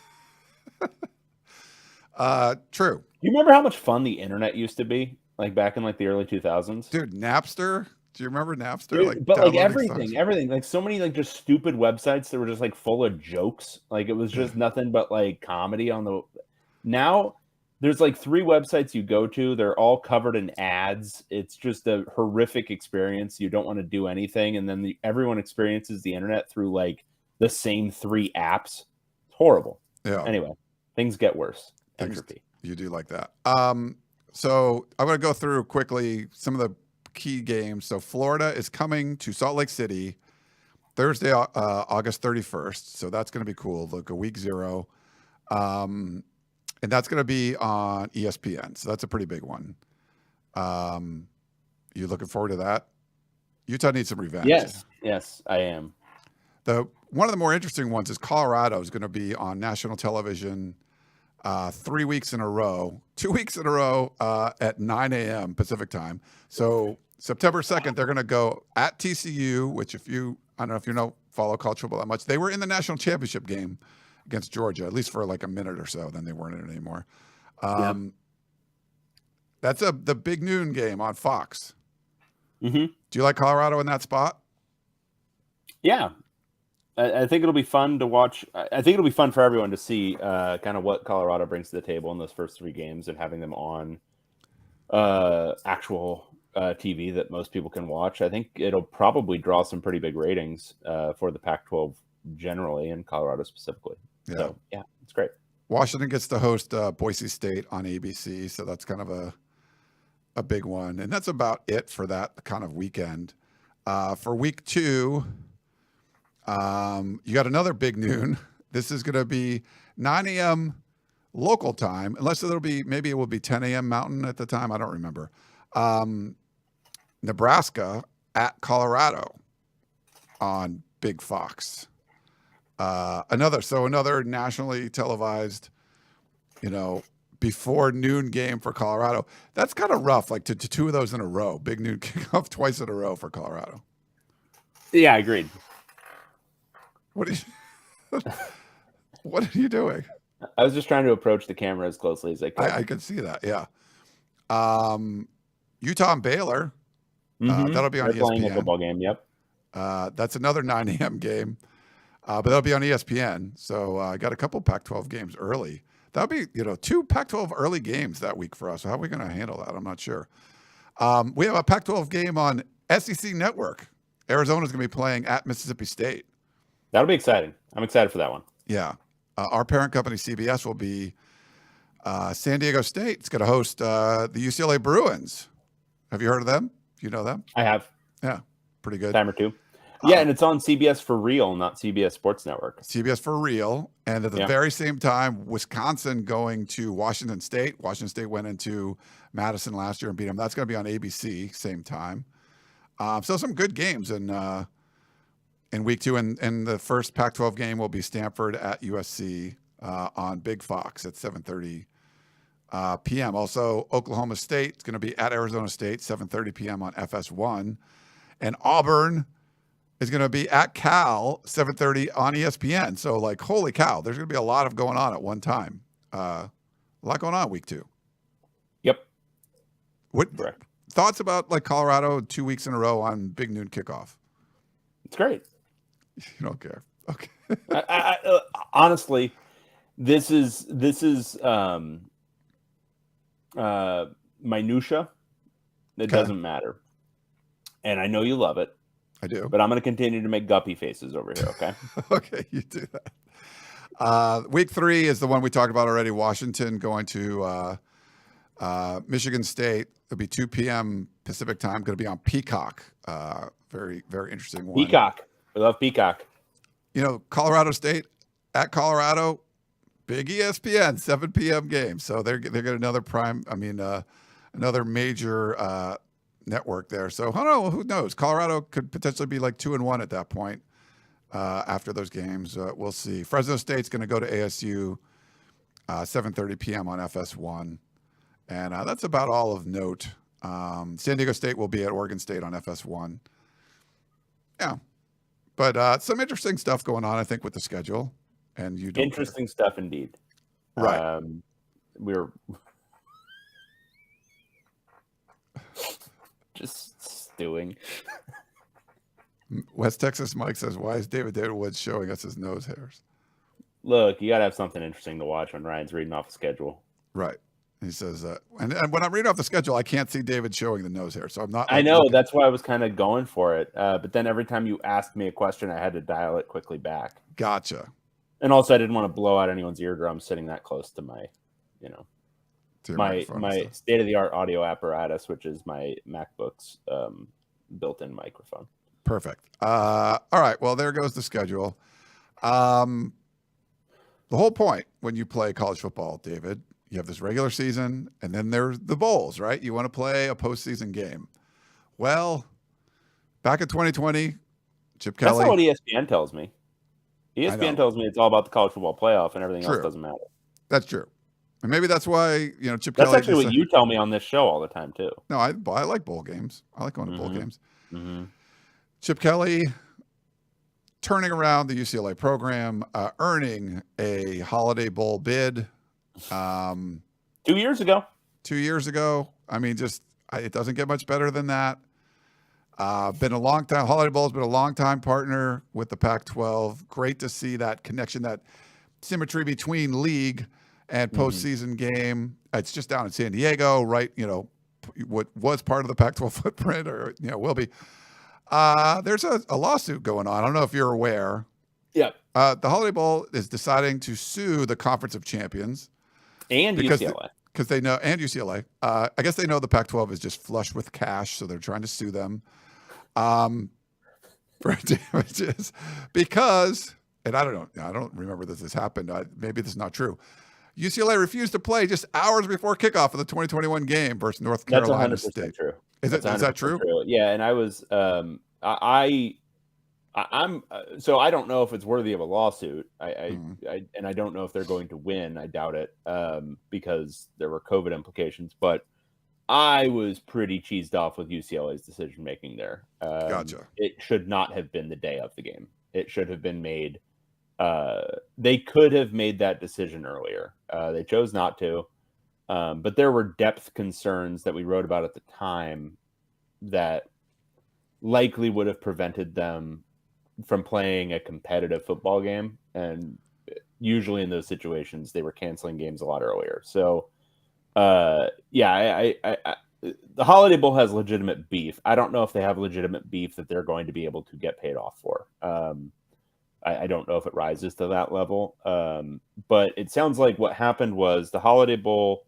True. You remember how much fun the internet used to be, like back in like the early 2000s? Dude, Napster. Do you remember Napster? Dude, but like everything, like so many like just stupid websites that were just like full of jokes. Like it was just nothing but like comedy on the. Now there's like 3 websites you go to. They're all covered in ads. It's just a horrific experience. You don't want to do anything, and then everyone experiences the internet through like the same 3 apps. It's horrible. Yeah. Anyway, things get worse. Entropy. You do like that. So I'm going to go through quickly some of the key games. So Florida is coming to Salt Lake City Thursday, August 31st. So that's going to be cool. Look, a week 0. And and that's going to be on ESPN. So that's a pretty big one. You looking forward to that? Utah needs some revenge. Yes, I am. One of the more interesting ones is Colorado is going to be on national television 3 weeks in a row, 2 weeks in a row at 9 a.m. Pacific time. So September 2nd, they're going to go at TCU, which I don't know if you follow college football that much. They were in the national championship game against Georgia, at least for like a minute or so. Then they weren't in it anymore. That's the big noon game on Fox. Mm-hmm. Do you like Colorado in that spot? Yeah. I think it'll be fun to watch. I think it'll be fun for everyone to see kind of what Colorado brings to the table in those first 3 games and having them on actual TV that most people can watch. I think it'll probably draw some pretty big ratings for the Pac-12 generally and Colorado specifically. Yeah. So, yeah, it's great. Washington gets to host Boise State on ABC, so that's kind of a big one. And that's about it for that kind of weekend. For week 2, you got another big noon. This is going to be 9 a.m. local time, unless maybe it will be 10 a.m. Mountain at the time. I don't remember. Nebraska at Colorado on Big Fox. Another nationally televised, before noon game for Colorado. That's kind of rough, like to 2 of those in a row. Big noon kickoff twice in a row for Colorado. Yeah, I agreed. What are you doing? I was just trying to approach the camera as closely as I could. I could see that, yeah. Utah and Baylor. That'll be on ESPN. Playing a football game, yep. That's another 9 a.m. game, but that'll be on ESPN. So I got a couple Pac-12 games early. That'll be, 2 Pac-12 early games that week for us. So how are we going to handle that? I'm not sure. We have a Pac-12 game on SEC Network. Arizona's going to be playing at Mississippi State. That'll be exciting. I'm excited for that one. Yeah. Our parent company, CBS, will be San Diego State. It's going to host the UCLA Bruins. Have you heard of them? Do you know them? I have. Yeah. Pretty good. Time or two. Yeah, and it's on CBS for real, not CBS Sports Network. CBS for real. And at the very same time, Wisconsin going to Washington State. Washington State went into Madison last year and beat them. That's going to be on ABC, same time. So some good games in week 2. And the first Pac-12 game will be Stanford at USC on Big Fox at 7:30 p.m. Also, Oklahoma State is going to be at Arizona State, 7:30 p.m. on FS1. And Auburn is going to be at Cal, 7:30 on ESPN. So, holy cow, there's going to be a lot of going on at one time. A lot going on week 2. Yep. What Correct. Thoughts about Colorado 2 weeks in a row on Big Noon Kickoff? It's great. You don't care. Okay. I honestly, this is minutia. It doesn't matter. And I know you love it. I do. But I'm going to continue to make guppy faces over here, okay? Okay, you do that. Week 3 is the one we talked about already. Washington going to Michigan State. It'll be 2 p.m. Pacific time. Going to be on Peacock. Very, very interesting one. Peacock. We love Peacock. Colorado State at Colorado. Big ESPN, 7 p.m. game. So they're getting another another major network there. So I don't know. Who knows? Colorado could potentially be 2-1 at that point after those games. We'll see. Fresno State's going to go to ASU 7:30 p.m. on FS1. And that's about all of note. San Diego State will be at Oregon State on FS1. Yeah. But some interesting stuff going on, I think, with the schedule. And you don't interesting stuff indeed. Right. We're just stewing. West Texas Mike says, why is David Woods showing us his nose hairs? Look, you got to have something interesting to watch when Ryan's reading off the schedule. Right. He says, and when I'm reading off the schedule, I can't see David showing the nose hair. So I'm not. I know. That's why I was kind of going for it. But then every time you asked me a question, I had to dial it quickly back. Gotcha. And also, I didn't want to blow out anyone's eardrum sitting that close to my, my state-of-the-art audio apparatus, which is my MacBook's built-in microphone. Perfect. All right. Well, there goes the schedule. The whole point when you play college football, David, You have this regular season, and then there's the bowls, right? You want to play a postseason game. Well, back in 2020, Chip That's Kelly. not what ESPN tells me. I know. ESPN tells me it's all about the college football playoff and everything else True. doesn't matter. That's true. And maybe that's why, Chip That's Kelly. actually what you tell me on this show all the time, too. No, I like bowl games. I like going to bowl games. Mm-hmm. Chip Kelly turning around the UCLA program, earning a Holiday Bowl bid 2 years ago. 2 years ago. I mean, it doesn't get much better than that. Been a long time. Holiday Bowl's been a long time partner with the Pac-12. Great to see that connection, that symmetry between league and postseason game. It's just down in San Diego, right? What was part of the Pac-12 footprint, or will be. There's a lawsuit going on. I don't know if you're aware. Yeah. The Holiday Bowl is deciding to sue the Conference of Champions And UCLA. Because they know, and UCLA. I guess they know the Pac-12 is just flush with cash, so they're trying to sue them for damages because, and I don't remember this has happened. Maybe this is not true. UCLA refused to play just hours before kickoff of the 2021 game versus North Carolina State. That's 100% true. Is that true? Yeah, and I was I'm so I don't know if it's worthy of a lawsuit. I don't know if they're going to win. I doubt it because there were COVID implications. But I was pretty cheesed off with UCLA's decision making there. Gotcha. It should not have been the day of the game. It should have been made. They could have made that decision earlier. They chose not to. But there were depth concerns that we wrote about at the time that likely would have prevented them from playing a competitive football game. And usually in those situations, they were canceling games a lot earlier. So, the Holiday Bowl has legitimate beef. I don't know if they have legitimate beef that they're going to be able to get paid off for. I don't know if it rises to that level. But it sounds like what happened was the Holiday Bowl,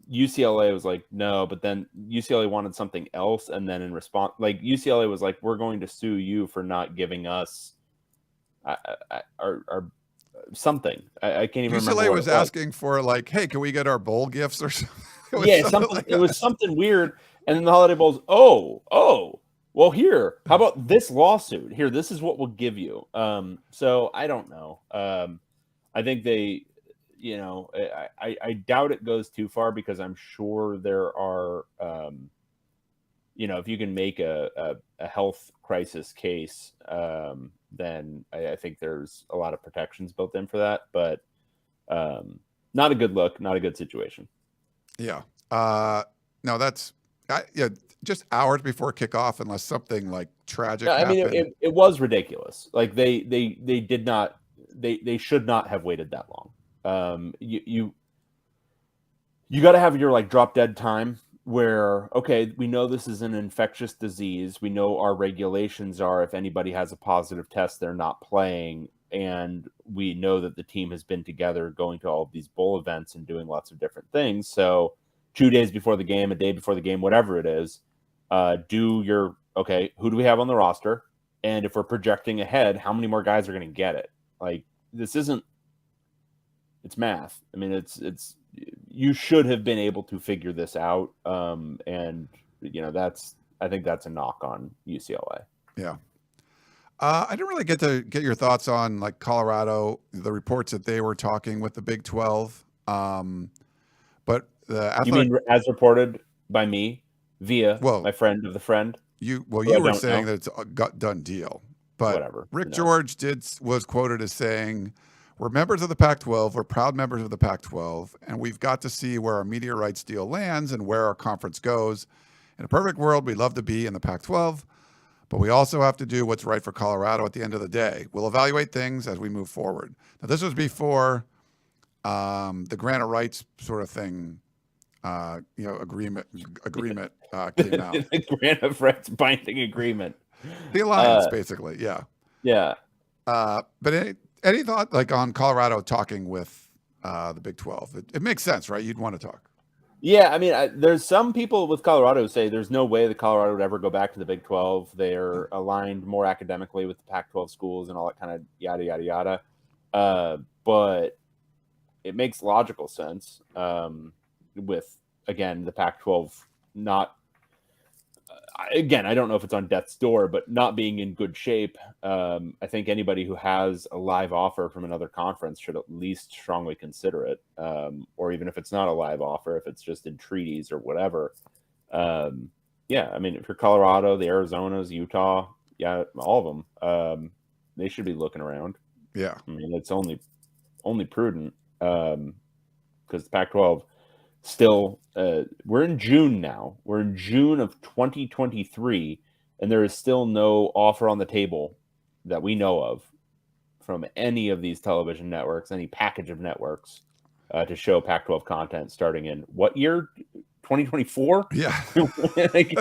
UCLA was like, no, but then UCLA wanted something else. And then in response, like UCLA was like, we're going to sue you for not giving us our something. I can't even remember. UCLA was asking for like, hey, can we get our bowl gifts or something? It was something weird. And then the Holiday Bowl's, well, here, how about this lawsuit? Here, this is what we'll give you. So I don't know. I think they, I doubt it goes too far because I'm sure there are, if you can make a health crisis case, then I think there's a lot of protections built in for that. But not a good look, not a good situation. Yeah. No, that's just hours before kickoff, unless something like tragic happened. I mean, it was ridiculous. Like they did not, they should not have waited that long. You got to have your like drop dead time where, okay, we know this is an infectious disease. We know our regulations are if anybody has a positive test, they're not playing. And we know that the team has been together going to all of these bowl events and doing lots of different things. So 2 days before the game, a day before the game, whatever it is, who do we have on the roster? And if we're projecting ahead, how many more guys are going to get it? Like, it's math. I mean, you should have been able to figure this out. And I think that's a knock on UCLA. Yeah. I didn't really get to get your thoughts on like Colorado, the reports that they were talking with the Big 12. But you mean as reported by me via my friend of the friend? You were saying that it's a done deal, but whatever. Rick George was quoted as saying, "We're members of the Pac-12. We're proud members of the Pac-12, and we've got to see where our media rights deal lands and where our conference goes. In a perfect world, we'd love to be in the Pac-12, but we also have to do what's right for Colorado at the end of the day. We'll evaluate things as we move forward." Now, this was before the grant of rights sort of thing, agreement came out. The grant of rights binding agreement. The alliance, basically, yeah. Yeah. But any thought like on Colorado talking with the Big 12? It makes sense, right? You'd want to talk. Yeah, I mean, there's some people with Colorado who say there's no way that Colorado would ever go back to the Big 12. They're aligned more academically with the Pac-12 schools and all that kind of yada, yada, yada. But it makes logical sense with, again, the Pac-12 not. Again, I don't know if it's on death's door, but not being in good shape. I think anybody who has a live offer from another conference should at least strongly consider it. Or even if it's not a live offer, if it's just in treaties or whatever. Yeah, I mean, if you're Colorado, the Arizonas, Utah, yeah, all of them, they should be looking around. Yeah. I mean, it's only prudent because the Pac-12 still, we're in June now. We're in June of 2023, and there is still no offer on the table that we know of from any of these television networks, any package of networks to show Pac-12 content starting in what year? 2024? Yeah. Like,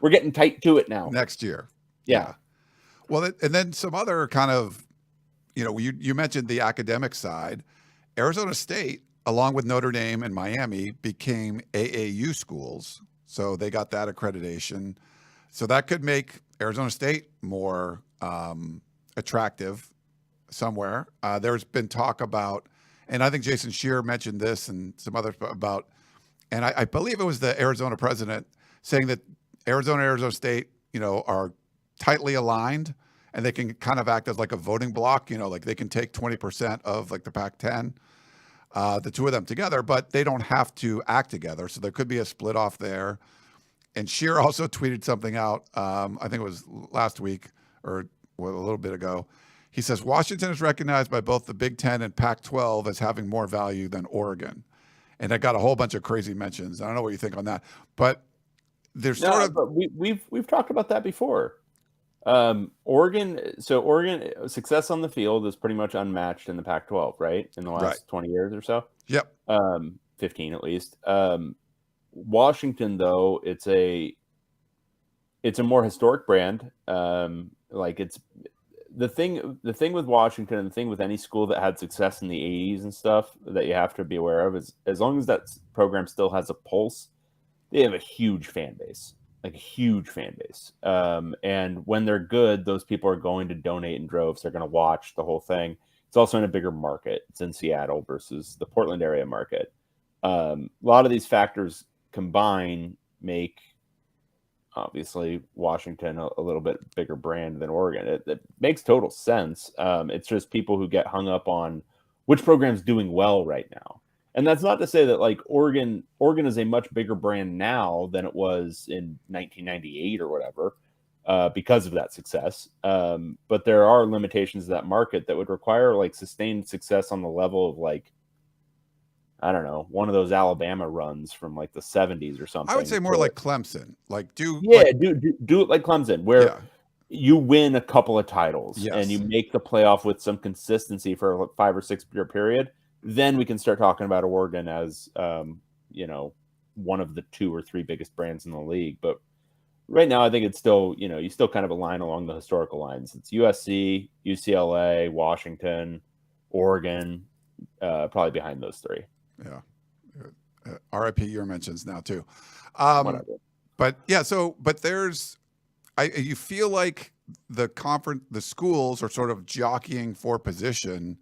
we're getting tight to it now. Next year. Yeah. Well, and then some other kind of, you mentioned the academic side. Arizona State, along with Notre Dame and Miami, became AAU schools. So they got that accreditation. So that could make Arizona State more attractive somewhere. There's been talk about, and I think Jason Scheer mentioned this and some others about, and I believe it was the Arizona president saying that Arizona State, are tightly aligned and they can kind of act as like a voting block, like they can take 20% of like the Pac-10. The two of them together, but they don't have to act together. So there could be a split off there. And Scheer also tweeted something out, I think it was last week or a little bit ago. He says, Washington is recognized by both the Big Ten and Pac-12 as having more value than Oregon. And I got a whole bunch of crazy mentions. I don't know what you think on that, but there's but we've talked about that before. Oregon success on the field is pretty much unmatched in the Pac-12, right? In the last 20 years or so. Yep. 15 at least. Washington, though, it's a more historic brand. Like it's the thing with Washington and the thing with any school that had success in the 80s and stuff that you have to be aware of is as long as that program still has a pulse, they have a huge fan base. Like a huge fan base. And when they're good, those people are going to donate in droves. They're going to watch the whole thing. It's also in a bigger market. It's in Seattle versus the Portland area market. A lot of these factors combine make, obviously, Washington a little bit bigger brand than Oregon. It makes total sense. It's just people who get hung up on which program's doing well right now. And that's not to say that like Oregon is a much bigger brand now than it was in 1998 or whatever, because of that success. But there are limitations to that market that would require like sustained success on the level of like, I don't know, one of those Alabama runs from like the 70s or something. I would say more like Clemson. Like do it like Clemson, where you win a couple of titles and you make the playoff with some consistency for a 5 or 6 year period. Then we can start talking about Oregon as, one of the 2 or 3 biggest brands in the league. But right now, I think it's still, you still kind of align along the historical lines. It's USC, UCLA, Washington, Oregon, probably behind those 3. Yeah. RIP your mentions now too. Whatever. But yeah, but you feel like the schools are sort of jockeying for position,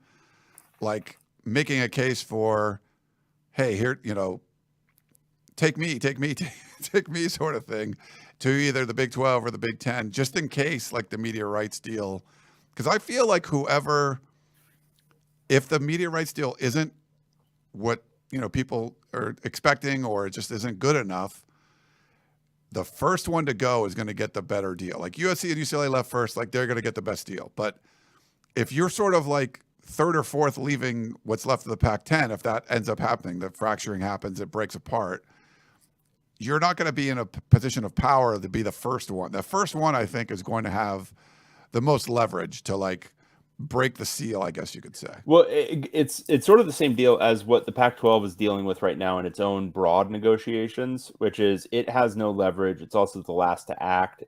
like making a case for, hey, here, take me sort of thing to either the Big 12 or the Big 10, just in case like the media rights deal. Because I feel like if the media rights deal isn't what, people are expecting or it just isn't good enough, the first one to go is going to get the better deal. Like USC and UCLA left first, like they're going to get the best deal. But if you're sort of like 3rd or 4th leaving what's left of the Pac-10, if that ends up happening, the fracturing happens, it breaks apart, you're not going to be in a position of power to be the first one. The first one, I think, is going to have the most leverage to like break the seal, I guess you could say. Well, it's sort of the same deal as what the Pac-12 is dealing with right now in its own broad negotiations, which is it has no leverage. It's also the last to act.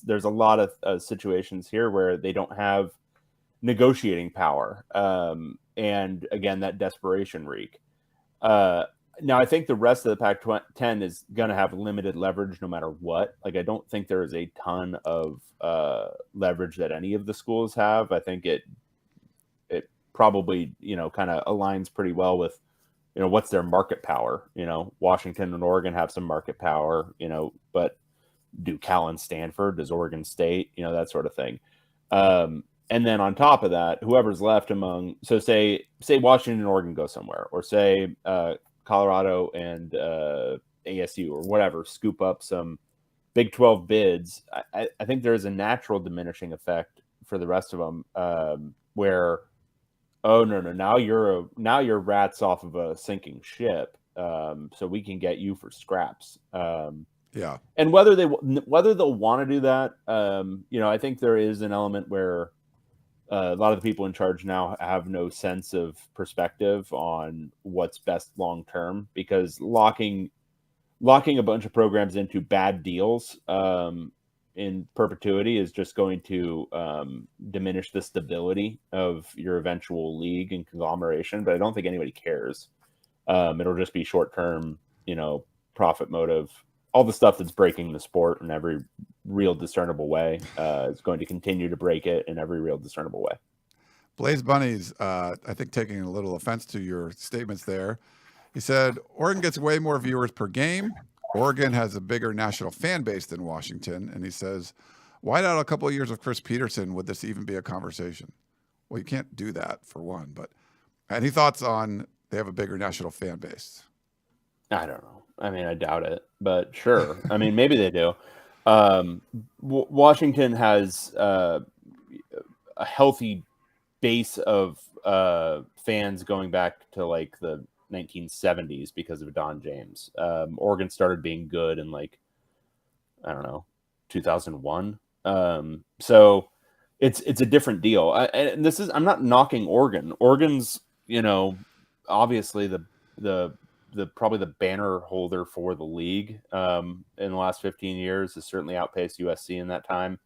There's a lot of situations here where they don't have negotiating power. And again, that desperation reek. Now, I think the rest of the Pac-10 is going to have limited leverage no matter what. Like, I don't think there is a ton of leverage that any of the schools have. I think probably, kind of aligns pretty well with, what's their market power. Washington and Oregon have some market power, but do Cal and Stanford, does Oregon State, that sort of thing. And then on top of that, whoever's left among, so say Washington and Oregon go somewhere, or say Colorado and ASU or whatever scoop up some Big 12 bids. I think there is a natural diminishing effect for the rest of them, where, oh no, now you're rats off of a sinking ship, so we can get you for scraps. Yeah, and whether they'll want to do that, I think there is an element where a lot of the people in charge now have no sense of perspective on what's best long term, because locking a bunch of programs into bad deals in perpetuity is just going to diminish the stability of your eventual league and conglomeration. But I don't think anybody cares. It'll just be short term, profit motive. All the stuff that's breaking the sport in every real discernible way is going to continue to break it in every real discernible way. Blaze Bunny's, I think, taking a little offense to your statements there. He said, Oregon gets way more viewers per game. Oregon has a bigger national fan base than Washington. And he says, why not a couple of years of Chris Peterson? Would this even be a conversation? Well, you can't do that, for one. But any thoughts on they have a bigger national fan base? I don't know. I mean, I doubt it, but sure. I mean, maybe they do. Washington has a healthy base of fans going back to like the 1970s because of Don James. Oregon started being good in 2001. So it's a different deal. And I'm not knocking Oregon. Oregon's, obviously the probably the banner holder for the league in the last 15 years has certainly outpaced USC in that time.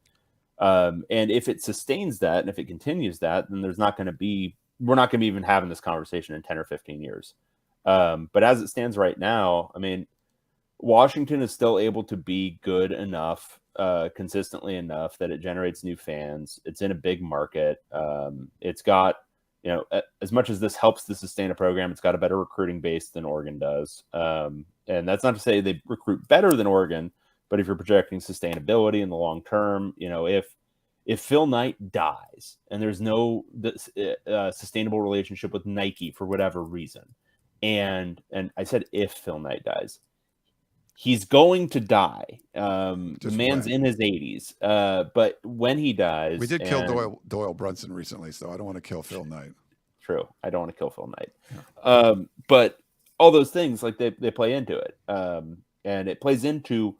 And if it sustains that, and if it continues that, then we're not going to be even having this conversation in 10 or 15 years. But as it stands right now, I mean, Washington is still able to be good enough, consistently enough that it generates new fans. It's in a big market. It's got, as much as this helps to sustain a program, it's got a better recruiting base than Oregon does. And that's not to say they recruit better than Oregon, but if you're projecting sustainability in the long term, if Phil Knight dies and there's no sustainable relationship with Nike for whatever reason, and I said if Phil Knight dies, he's going to die. The man's in his 80s, but when he dies, we did kill Doyle Brunson recently, so I don't want to kill Phil Knight. True, I don't want to kill Phil Knight. Yeah. But all those things, like they play into it, and it plays into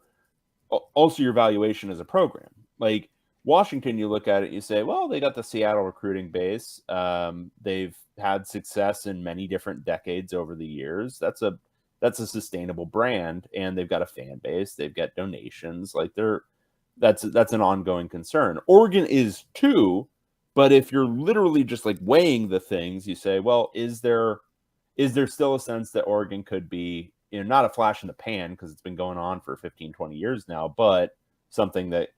also your valuation as a program. Like Washington, you look at it, you say, well, they got the Seattle recruiting base. They've had success in many different decades over the years. That's a sustainable brand, and they've got a fan base. They've got donations. Like that's an ongoing concern. Oregon is too, but if you're literally just like weighing the things, you say, well, is there still a sense that Oregon could be, not a flash in the pan because it's been going on for 15, 20 years now, but something that,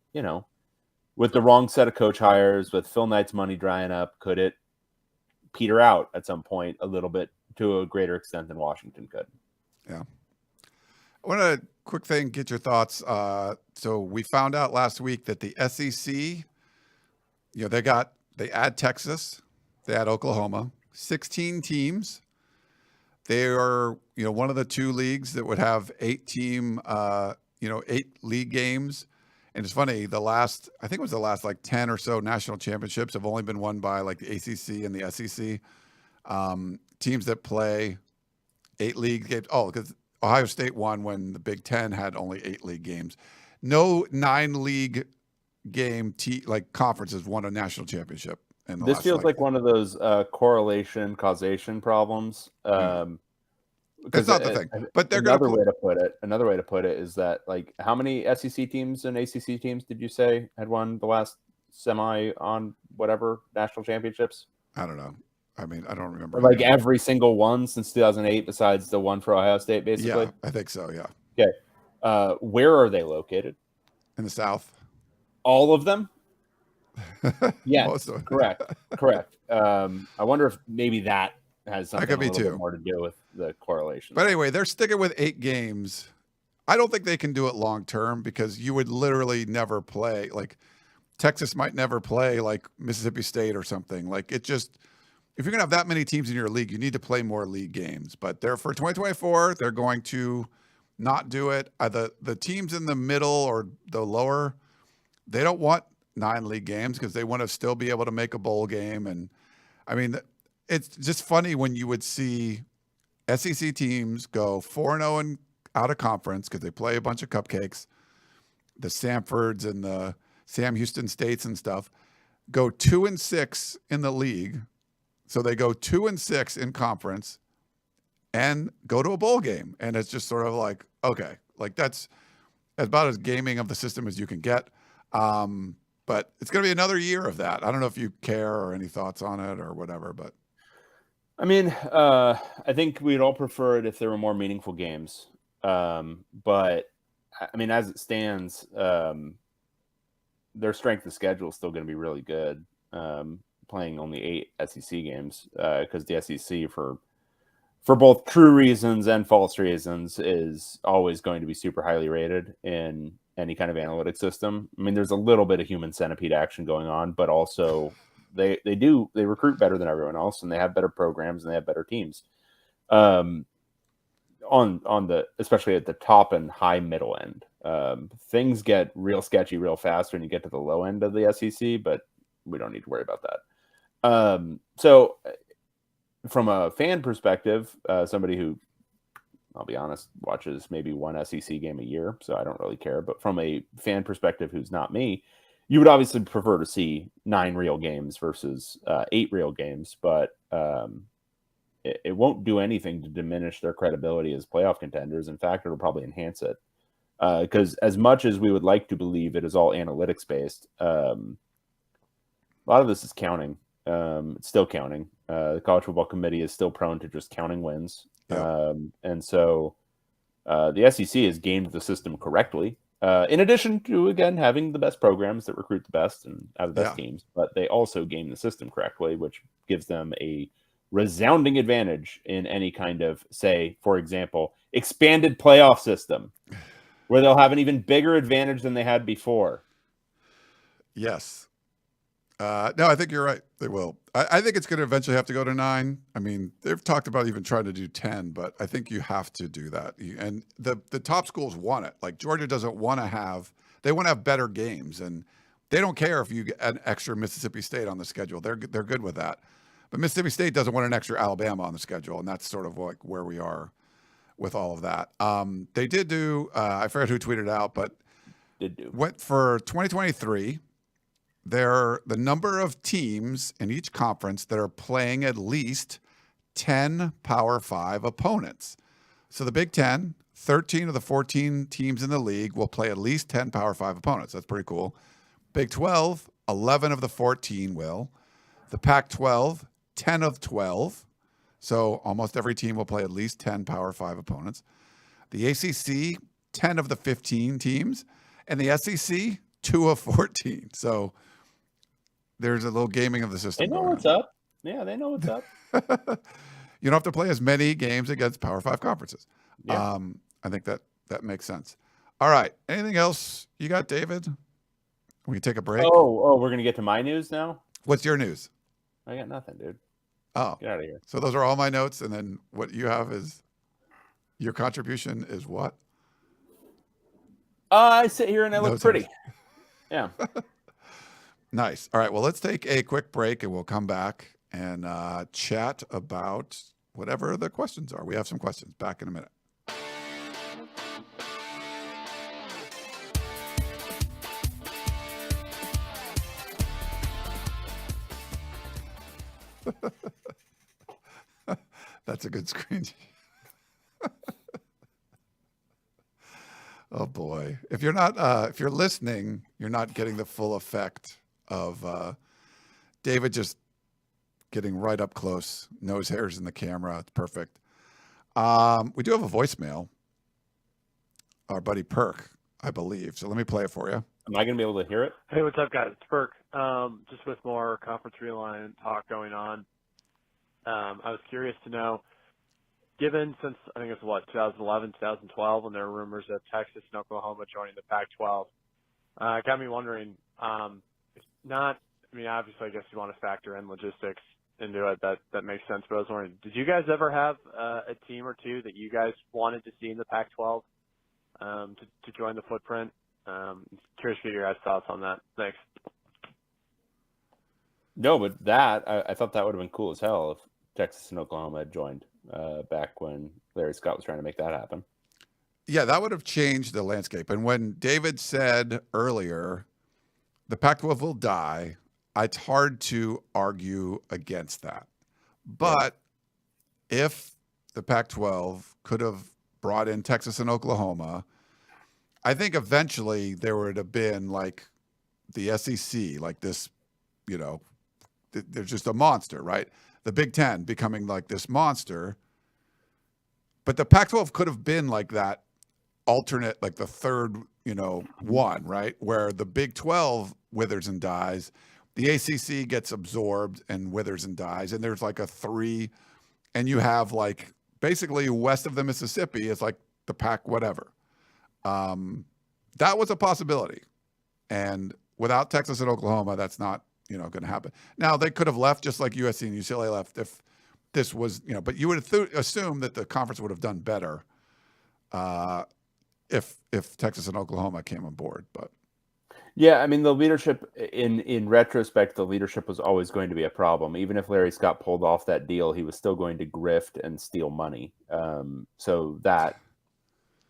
with the wrong set of coach hires, with Phil Knight's money drying up, could it peter out at some point a little bit to a greater extent than Washington could? Yeah. I want to quick thing, get your thoughts. So we found out last week that the SEC, they add Texas, they add Oklahoma, 16 teams. They are, one of the two leagues that would have 8 league games. And it's funny, I think it was the last like 10 or so national championships have only been won by like the ACC and the SEC. Teams that play 8 league games. Oh, because Ohio State won when the Big Ten had only 8 league games. No 9 league game conferences won a national championship. This feels like one of those correlation causation problems. It's not the thing, but they're another way to put it is that, like, how many SEC teams and ACC teams did you say had won the last semi on whatever national championships? I don't know. I mean, I don't remember. Like every single one since 2008, besides the one for Ohio State, basically. Yeah, I think so. Yeah. Okay. Where are they located? In the South. All of them? Yes, Most of- correct. I wonder if maybe that has something could a be little too. bit more to do with the correlation. But anyway, they're sticking with 8 games. I don't think they can do it long term because you would literally never play. Like Texas might never play like Mississippi State or something. Like it just, if you're going to have that many teams in your league, you need to play more league games. But they're for 2024, they're going to not do it. The teams in the middle or the lower, they don't want 9 league games because they want to still be able to make a bowl game. And I mean, it's just funny when you would see SEC teams go 4-0 and out of conference because they play a bunch of cupcakes, the Samfords and the Sam Houston States and stuff, go 2-6 in the league. So they go 2-6 in conference and go to a bowl game. And it's just sort of like, okay, like that's about as gaming of the system as you can get. But it's going to be another year of that. I don't know if you care or any thoughts on it or whatever, but. I mean, I think we'd all prefer it if there were more meaningful games. But I mean, as it stands, their strength of schedule is still going to be really good. Playing only 8 SEC games because the SEC for both true reasons and false reasons is always going to be super highly rated in any kind of analytic system. I mean, there's a little bit of human centipede action going on, but also they recruit better than everyone else, and they have better programs and they have better teams. On the, especially at the top and high middle end, things get real sketchy real fast when you get to the low end of the SEC, but we don't need to worry about that. So from a fan perspective, somebody who, I'll be honest, watches maybe one SEC game a year, so I don't really care. But from a fan perspective who's not me, you would obviously prefer to see 9 real games versus 8 real games, but it won't do anything to diminish their credibility as playoff contenders. In fact, it'll probably enhance it. Because as much as we would like to believe it is all analytics based, a lot of this is counting. It's still counting. The College Football Committee is still prone to just counting wins. Yeah. And so the SEC has gamed the system correctly, in addition to, again, having the best programs that recruit the best and have the best teams. But they also game the system correctly, which gives them a resounding advantage in any kind of, say, for example, expanded playoff system, where they'll have an even bigger advantage than they had before. Yes. No, I think you're right. They will. I think it's going to eventually have to go to 9. I mean, they've talked about even trying to do 10, but I think you have to do that. And the top schools want it. Like Georgia doesn't want to have, they want to have better games, and they don't care if you get an extra Mississippi State on the schedule. They're good with that. But Mississippi State doesn't want an extra Alabama on the schedule, and that's sort of like where we are with all of that. They did do, I forget who tweeted out, but went for 2023. The number of teams in each conference that are playing at least 10 Power 5 opponents. So the Big Ten, 13 of the 14 teams in the league will play at least 10 Power 5 opponents. That's pretty cool. Big 12, 11 of the 14 will. The Pac-12, 10 of 12. So almost every team will play at least 10 Power 5 opponents. The ACC, 10 of the 15 teams. And the SEC, 2 of 14. So there's a little gaming of the system. They know what's up. Yeah, they know what's up. You don't have to play as many games against Power 5 conferences. Yeah. I think that makes sense. All right. Anything else you got, David? We can take a break. Oh, we're going to get to my news now? What's your news? I got nothing, dude. Oh, Get out of here. So those are all my notes. And then what you have is your contribution is what? I sit here and I No look pretty. Yeah. Nice. All right. Well, let's take a quick break and we'll come back and chat about whatever the questions are. We have some questions. Back in a minute. That's a good screen. Oh boy. If you're not, if you're listening, you're not getting the full effect of David just getting right up close, nose hairs in the camera. It's perfect. We do have a voicemail. Our buddy Perk, I believe. So let me play it for you. Am I going to be able to hear it? Hey, what's up, guys? It's Burke. Just with more conference realignment talk going on, I was curious to know, given since I think it's 2011, 2012, when there were rumors of Texas and Oklahoma joining the Pac-12, it got me wondering. Obviously, I guess you want to factor in logistics into it. That makes sense. But I was wondering, did you guys ever have a team or two that you guys wanted to see in the Pac-12 to join the footprint? Curious to get your guys' thoughts on that. Thanks. No, but I thought that would have been cool as hell if Texas and Oklahoma had joined back when Larry Scott was trying to make that happen. Yeah, that would have changed the landscape. And when David said earlier, the Pac-12 will die, it's hard to argue against that. But if the Pac-12 could have brought in Texas and Oklahoma, I think eventually there would have been like the SEC, like this, there's just a monster, right? The Big Ten becoming like this monster. But the Pac-12 could have been like that alternate, like the third, one, right? Where the Big 12 withers and dies. The ACC gets absorbed and withers and dies. And there's like a 3, and you have like basically west of the Mississippi is like the Pac whatever. That was a possibility. And without Texas and Oklahoma, that's not, going to happen. Now, they could have left just like USC and UCLA left if this was, but you would assume that the conference would have done better if Texas and Oklahoma came on board. But yeah, I mean, the leadership in retrospect, the leadership was always going to be a problem. Even if Larry Scott pulled off that deal, he was still going to grift and steal money. So that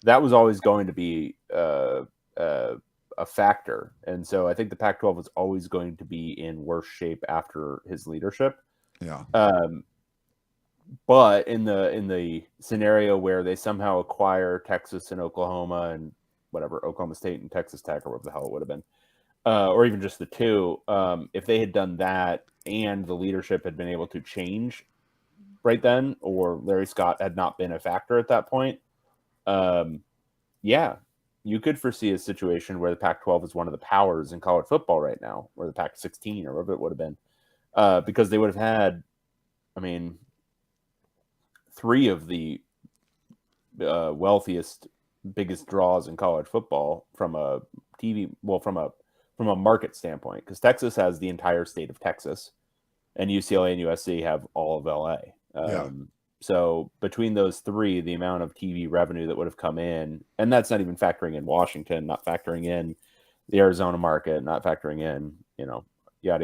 was always going to be a factor. And so I think the Pac-12 was always going to be in worse shape after his leadership. Yeah. But in the scenario where they somehow acquire Texas and Oklahoma and whatever, Oklahoma State and Texas Tech or whatever the hell it would have been, or even just the two, if they had done that and the leadership had been able to change right then, or Larry Scott had not been a factor at that point, you could foresee a situation where the Pac-12 is one of the powers in college football right now, or the Pac-16 or whatever it would have been, because they would have had, 3 of the wealthiest, biggest draws in college football from a from a market standpoint, because Texas has the entire state of Texas, and UCLA and USC have all of LA. So between those 3, the amount of TV revenue that would have come in, and that's not even factoring in Washington, not factoring in the Arizona market, not factoring in, yada,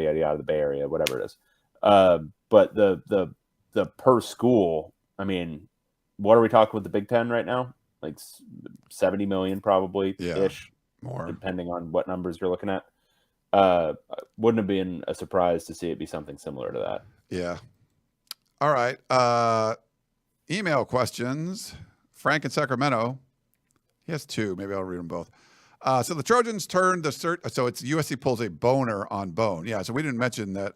yada, yada, the Bay Area, whatever it is. But the per school, what are we talking with the Big Ten right now? Like 70 million probably ish, more depending on what numbers you're looking at. Wouldn't have been a surprise to see it be something similar to that. Yeah. All right. Email questions. Frank in Sacramento. He has 2. Maybe I'll read them both. So the Trojans turned the so it's USC pulls a boner on Bone. Yeah. So we didn't mention that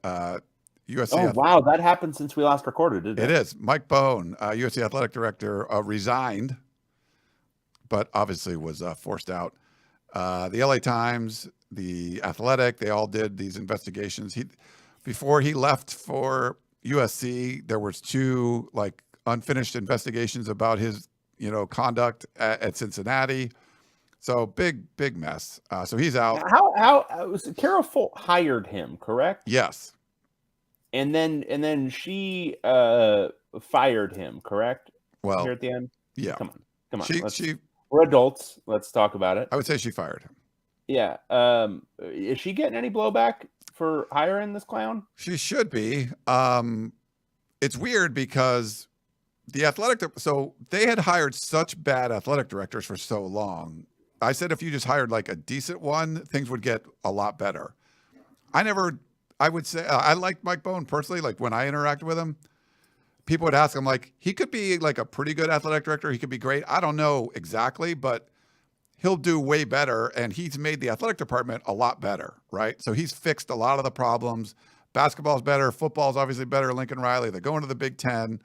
USC. Oh, wow. That happened since we last recorded, didn't it? It is. Mike Bone, USC athletic director, resigned, but obviously was forced out. The LA Times, the Athletic, they all did these investigations. Before he left for USC, there was 2 like unfinished investigations about his, conduct at Cincinnati. So big mess. So he's out. How was Carol Folt hired him, correct? Yes. And then she fired him, correct? Well, here at the end. Yeah. Come on. She we're adults. Let's talk about it. I would say she fired him. Yeah. Is she getting any blowback for hiring this clown? She should be. It's weird because the athletic, so they had hired such bad athletic directors for so long. I said if you just hired like a decent one, things would get a lot better. I would say I liked Mike Bone personally. Like when I interacted with him, people would ask him like, he could be like a pretty good athletic director. He could be great. I don't know exactly, but he'll do way better. And he's made the athletic department a lot better, right? So he's fixed a lot of the problems. Basketball's better. Football's obviously better. Lincoln Riley, they're going to the Big Ten.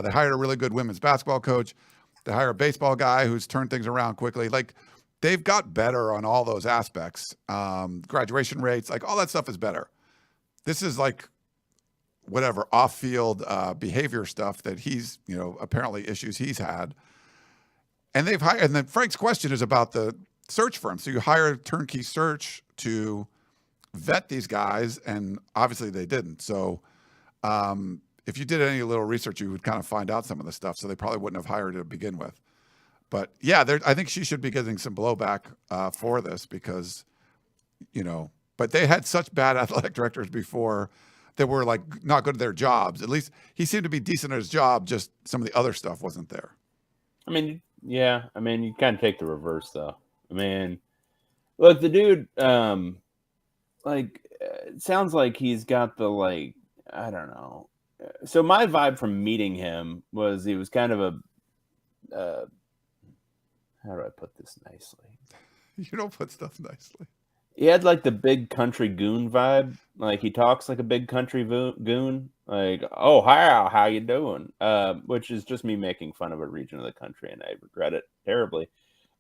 They hired a really good women's basketball coach. They hired a baseball guy who's turned things around quickly. Like they've got better on all those aspects. Graduation rates, like all that stuff is better. This is like whatever off-field behavior stuff that he's, apparently issues he's had. And they've hired, and then Frank's question is about the search firm. So you hire Turnkey Search to vet these guys, and obviously they didn't. So if you did any little research, you would kind of find out some of the stuff. So they probably wouldn't have hired her to begin with. But yeah, I think she should be getting some blowback for this because, but they had such bad athletic directors before that were like not good at their jobs. At least he seemed to be decent at his job. Just some of the other stuff wasn't there. I mean, yeah. I mean, you kind of take the reverse though. I mean, look, the dude, it sounds like he's got the I don't know. So my vibe from meeting him was he was kind of a, how do I put this nicely? You don't put stuff nicely. He had like the big country goon vibe. Like he talks like a big country goon. Like, oh, hi, how you doing? Which is just me making fun of a region of the country, and I regret it terribly.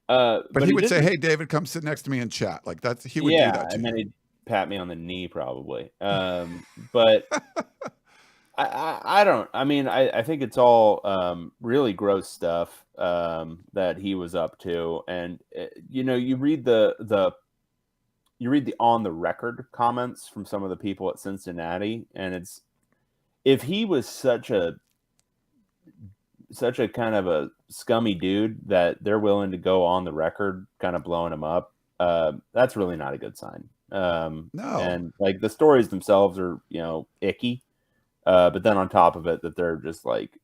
But he would say, "Hey, David, come sit next to me and chat." Like he would do that to and you. then he'd pat me on the knee probably. But I don't. I mean, I think it's all really gross stuff that he was up to, and you read the on the record comments from some of the people at Cincinnati, and it's if he was such a kind of a scummy dude that they're willing to go on the record kind of blowing him up, that's really not a good sign. No. And like the stories themselves are, icky. But then on top of it, that they're just like,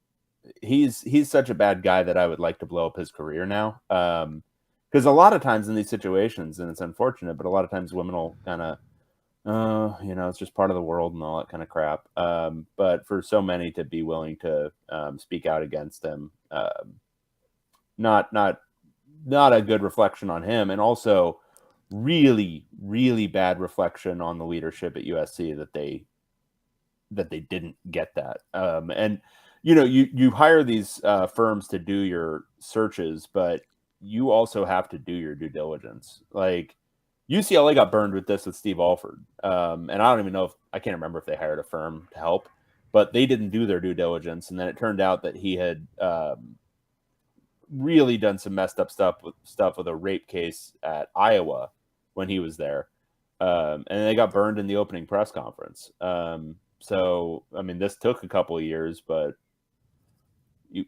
he's such a bad guy that I would like to blow up his career now. Because a lot of times in these situations, and it's unfortunate, but a lot of times women will kind of, it's just part of the world and all that kind of crap. But for so many to be willing to speak out against him, not a good reflection on him, and also really, really bad reflection on the leadership at USC that they didn't get that. And you hire these firms to do your searches, but you also have to do your due diligence. Like UCLA got burned with this with Steve Alford. And I don't even know I can't remember if they hired a firm to help, but they didn't do their due diligence. And then it turned out that he had really done some messed up stuff with a rape case at Iowa when he was there. And they got burned in the opening press conference. So, I mean, this took a couple of years, but you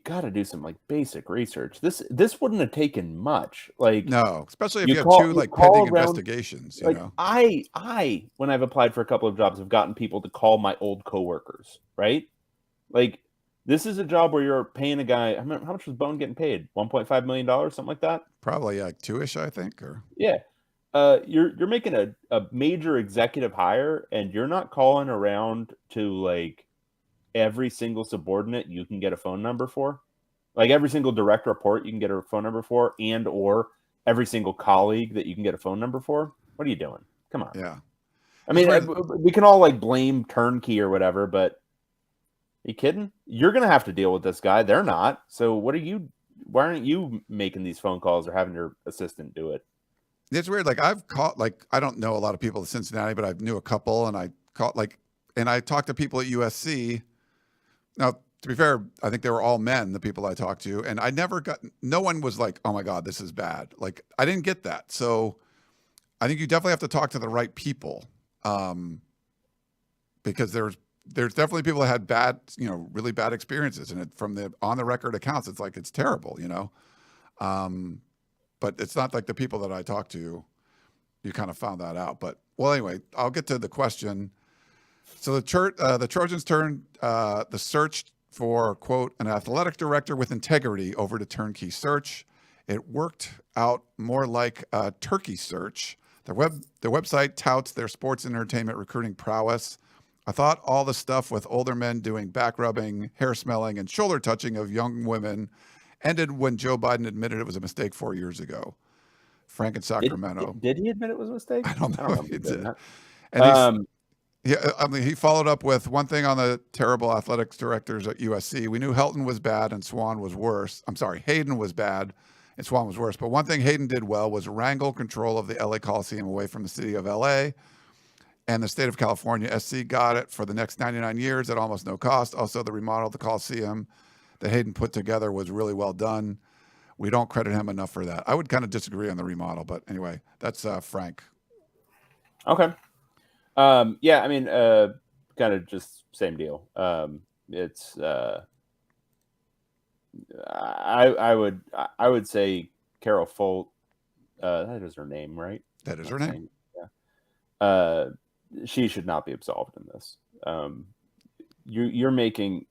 got to do some basic research. This wouldn't have taken much. No, especially if you have two pending investigations. I when I've applied for a couple of jobs, have gotten people to call my old coworkers. Right, this is a job where you're paying a guy. How much was Bone getting paid? $1.5 million, something like that. Probably like 2-ish, I think. Or yeah. You're making a major executive hire, and you're not calling around to every single subordinate you can get a phone number for, every single direct report you can get a phone number for, and or every single colleague that you can get a phone number for. What are you doing? Come on. Yeah. I mean, we can all blame Turnkey or whatever, but are you kidding? You're going to have to deal with this guy. They're not. So why aren't you making these phone calls or having your assistant do it? It's weird. I've caught, I don't know a lot of people at Cincinnati, but I knew a couple, and I caught and I talked to people at USC. Now, to be fair, I think they were all men, the people I talked to, and no one was like, oh my God, this is bad. I didn't get that. So I think you definitely have to talk to the right people. Because there's definitely people that had bad, really bad experiences, and from the on the record accounts, it's terrible, but it's not like the people that I talked to, you kind of found that out. But anyway, I'll get to the question. So the Trojans turned the search for, quote, an athletic director with integrity over to Turnkey Search. It worked out more like a turkey search. Their website touts their sports and entertainment recruiting prowess. I thought all the stuff with older men doing back rubbing, hair smelling, and shoulder touching of young women ended when Joe Biden admitted it was a mistake 4 years ago. Frank in Sacramento. Did he admit it was a mistake? I don't know if he did. And he followed up with one thing on the terrible athletics directors at USC. We knew Helton was bad and Swan was worse. I'm sorry, Hayden was bad and Swan was worse. But one thing Hayden did well was wrangle control of the LA Coliseum away from the city of LA and the state of California. SC got it for the next 99 years at almost no cost. Also, the remodel of the Coliseum that Hayden put together was really well done. We don't credit him enough for that. I would kind of disagree on the remodel, but anyway, that's Frank. Okay. Yeah, I mean, kind of just same deal. It's I would say Carol Folt. That is her name, right? That is her name. Yeah. She should not be absolved in this. You're making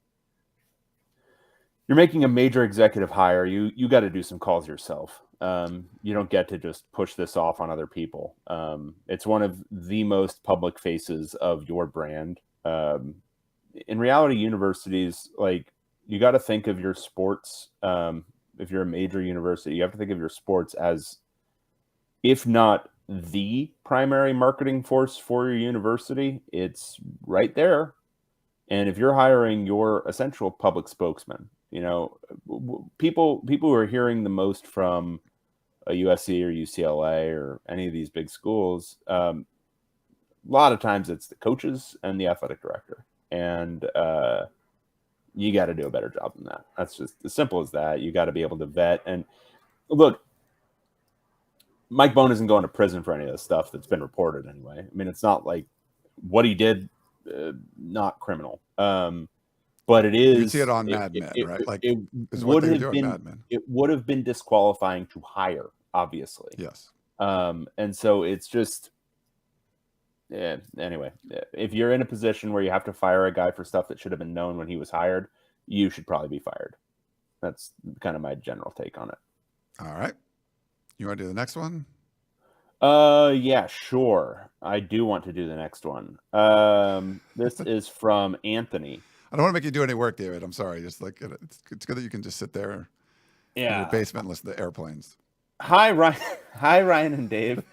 a major executive hire. You got to do some calls yourself. You don't get to just push this off on other people. It's one of the most public faces of your brand. In reality, universities, like, you got to think of your sports. If you're a major university, you have to think of your sports as, if not the primary marketing force for your university, it's right there. And if you're hiring your essential public spokesman, people who are hearing the most from a USC or UCLA or any of these big schools, a lot of times it's the coaches and the athletic director. And you got to do a better job than that. That's just as simple as that. You got to be able to vet. And look, Mike Bohn isn't going to prison for any of this stuff that's been reported anyway. I mean, it's not like what he did, not criminal. But it is. You see it on Mad Men, right? It would have been disqualifying to hire, obviously. Yes. And so it's just, anyway, if you're in a position where you have to fire a guy for stuff that should have been known when he was hired, you should probably be fired. That's kind of my general take on it. All right. You want to do the next one? Yeah, sure. I do want to do the next one. This is from Anthony. I don't want to make you do any work, David. I'm sorry. Just like, it's good that you can just sit there in your basement and listen to airplanes. Hi, Ryan. Hi, Ryan and Dave.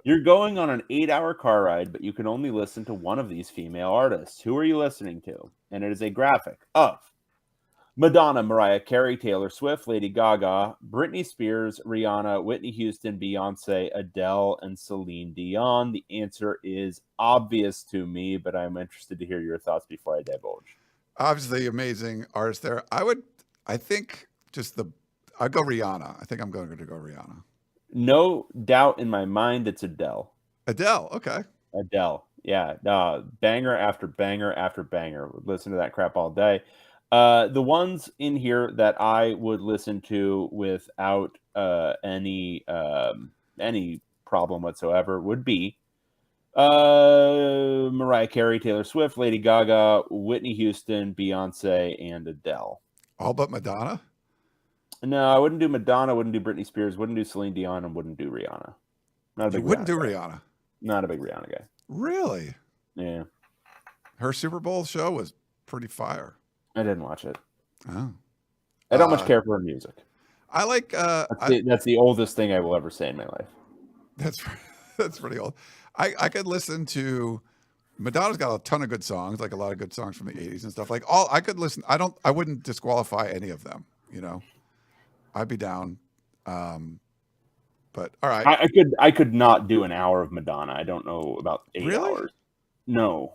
You're going on an 8-hour car ride, but you can only listen to one of these female artists. Who are you listening to? And it is a graphic of Madonna, Mariah Carey, Taylor Swift, Lady Gaga, Britney Spears, Rihanna, Whitney Houston, Beyonce, Adele, and Celine Dion. The answer is obvious to me, but I'm interested to hear your thoughts before I divulge. Obviously, amazing artist there. I'd go Rihanna. I think I'm going to go Rihanna. No doubt in my mind, it's Adele. Adele, okay. Adele, yeah. Banger after banger after banger. Would listen to that crap all day. The ones in here that I would listen to without any problem whatsoever would be Mariah Carey, Taylor Swift, Lady Gaga, Whitney Houston, Beyonce, and Adele. All but Madonna? No, I wouldn't do Madonna, wouldn't do Britney Spears, wouldn't do Celine Dion, and wouldn't do Rihanna. You wouldn't do Rihanna? Not a big Rihanna guy. Really? Yeah. Her Super Bowl show was pretty fire. I didn't watch it. Oh. I don't much care for her music. I like... that's the oldest thing I will ever say in my life. That's pretty old. I could listen to... Madonna's got a ton of good songs, like a lot of good songs from the 80s and stuff. Like I could listen... I wouldn't disqualify any of them, I'd be down. But all right. I could not do an hour of Madonna. I don't know about 8 hours. No.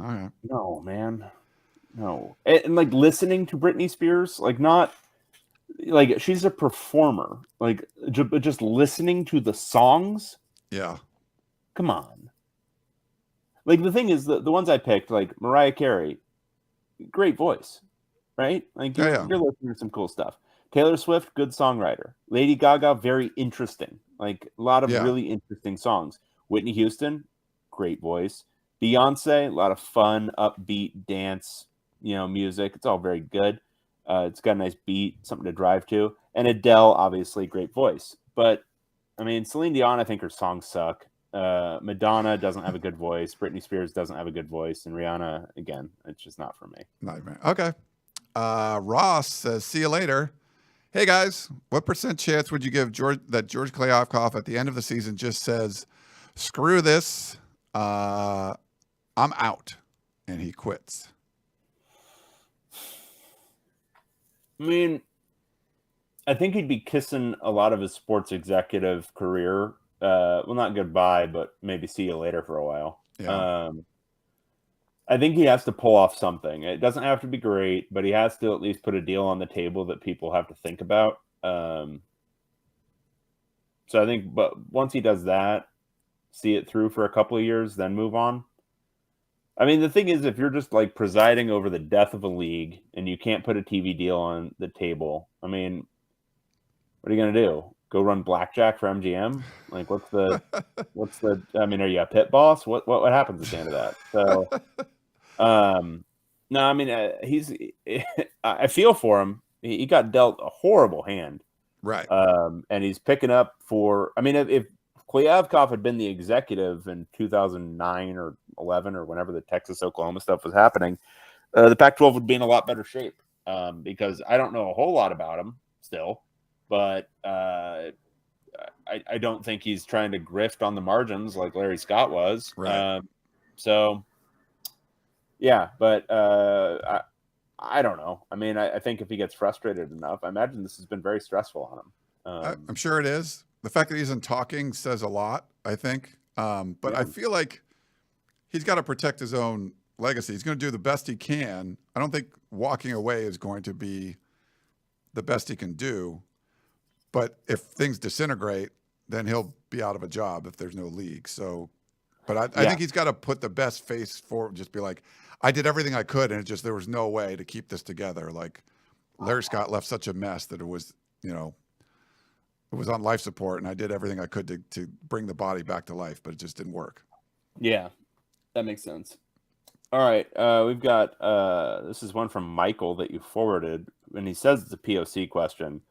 All right. No, man. No. And like listening to Britney Spears, like not like she's a performer. Like just listening to the songs. Yeah. Come on. Like the thing is the ones I picked, like Mariah Carey, great voice, right? Like you're listening to some cool stuff. Taylor Swift, good songwriter. Lady Gaga, very interesting. Like a lot of really interesting songs. Whitney Houston, great voice. Beyonce, a lot of fun, upbeat dance, music. It's all very good. It's got a nice beat, something to drive to. And Adele, obviously, great voice. But I mean, Celine Dion, I think her songs suck. Madonna doesn't have a good voice. Britney Spears doesn't have a good voice. And Rihanna, again, it's just not for me. Okay. Ross says, see you later. Hey guys, what % chance would you give George Kliavkoff at the end of the season just says, screw this, I'm out, and he quits? I mean, I think he'd be kissing a lot of his sports executive career. Well, not goodbye, but maybe see you later for a while. Yeah. I think he has to pull off something. It doesn't have to be great, but he has to at least put a deal on the table that people have to think about. So I think, but once he does that, see it through for a couple of years, then move on. I mean, the thing is, if you're just like presiding over the death of a league and you can't put a TV deal on the table, I mean, what are you going to do? Go run blackjack for MGM? Like, I mean, are you a pit boss? What happens at the end of that? So, no, I mean, I feel for him. He got dealt a horrible hand. Right. And he's picking up for, I mean, if Klyavkov had been the executive in 2009 or 11 or whenever the Texas-Oklahoma stuff was happening, the Pac-12 would be in a lot better shape because I don't know a whole lot about him still, but I don't think he's trying to grift on the margins like Larry Scott was. Right. So, yeah, but I don't know. I mean, I think if he gets frustrated enough, I imagine this has been very stressful on him. I'm sure it is. The fact that he isn't talking says a lot, I think. But Yeah. I feel like he's got to protect his own legacy. He's going to do the best he can. I don't think walking away is going to be the best he can do. But if things disintegrate, then he'll be out of a job if there's no league. So, but I think he's got to put the best face forward. Just be like, I did everything I could, and there was no way to keep this together. Like Larry Scott left such a mess that it was, it was on life support, and I did everything I could to bring the body back to life, but it just didn't work. Yeah, that makes sense. All right, we've got this is one from Michael that you forwarded, and he says it's a POC question,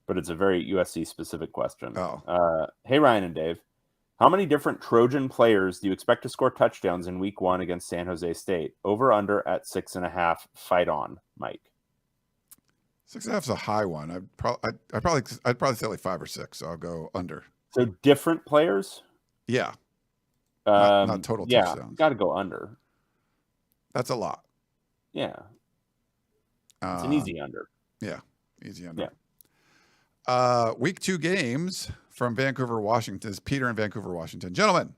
but it's a very USC specific question. Oh. Hey, Ryan and Dave, how many different Trojan players do you expect to score touchdowns in Week 1 against San Jose State? Over under at 6.5. Fight on, Mike. 6.5 is a high one. I'd probably say like 5 or 6. So I'll go under. So different players? Yeah. Not total touchdowns. Yeah, got to go under. That's a lot. Yeah. It's an easy under. Yeah, easy under. Yeah. Week 2 games from Vancouver, Washington. Is Peter in Vancouver, Washington. Gentlemen,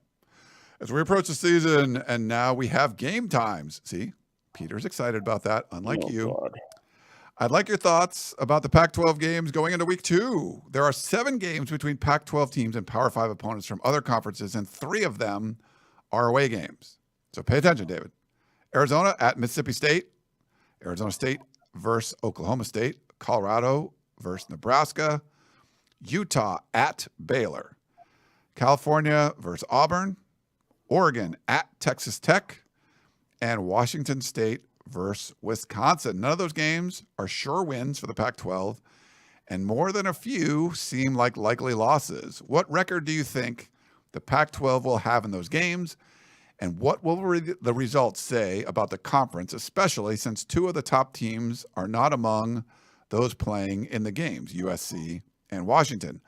as we approach the season, and now we have game times. See, Peter's excited about that, unlike you. God. I'd like your thoughts about the Pac-12 games going into week 2. There are 7 games between Pac-12 teams and Power 5 opponents from other conferences, and 3 of them are away games. So pay attention, David. Arizona at Mississippi State, Arizona State versus Oklahoma State, Colorado versus Nebraska, Utah at Baylor, California versus Auburn, Oregon at Texas Tech, and Washington State versus Wisconsin. None of those games are sure wins for the Pac-12, and more than a few seem like likely losses. What record do you think the Pac-12 will have in those games, and what will the results say about the conference, especially since 2 of the top teams are not among those playing in the games, USC and Washington?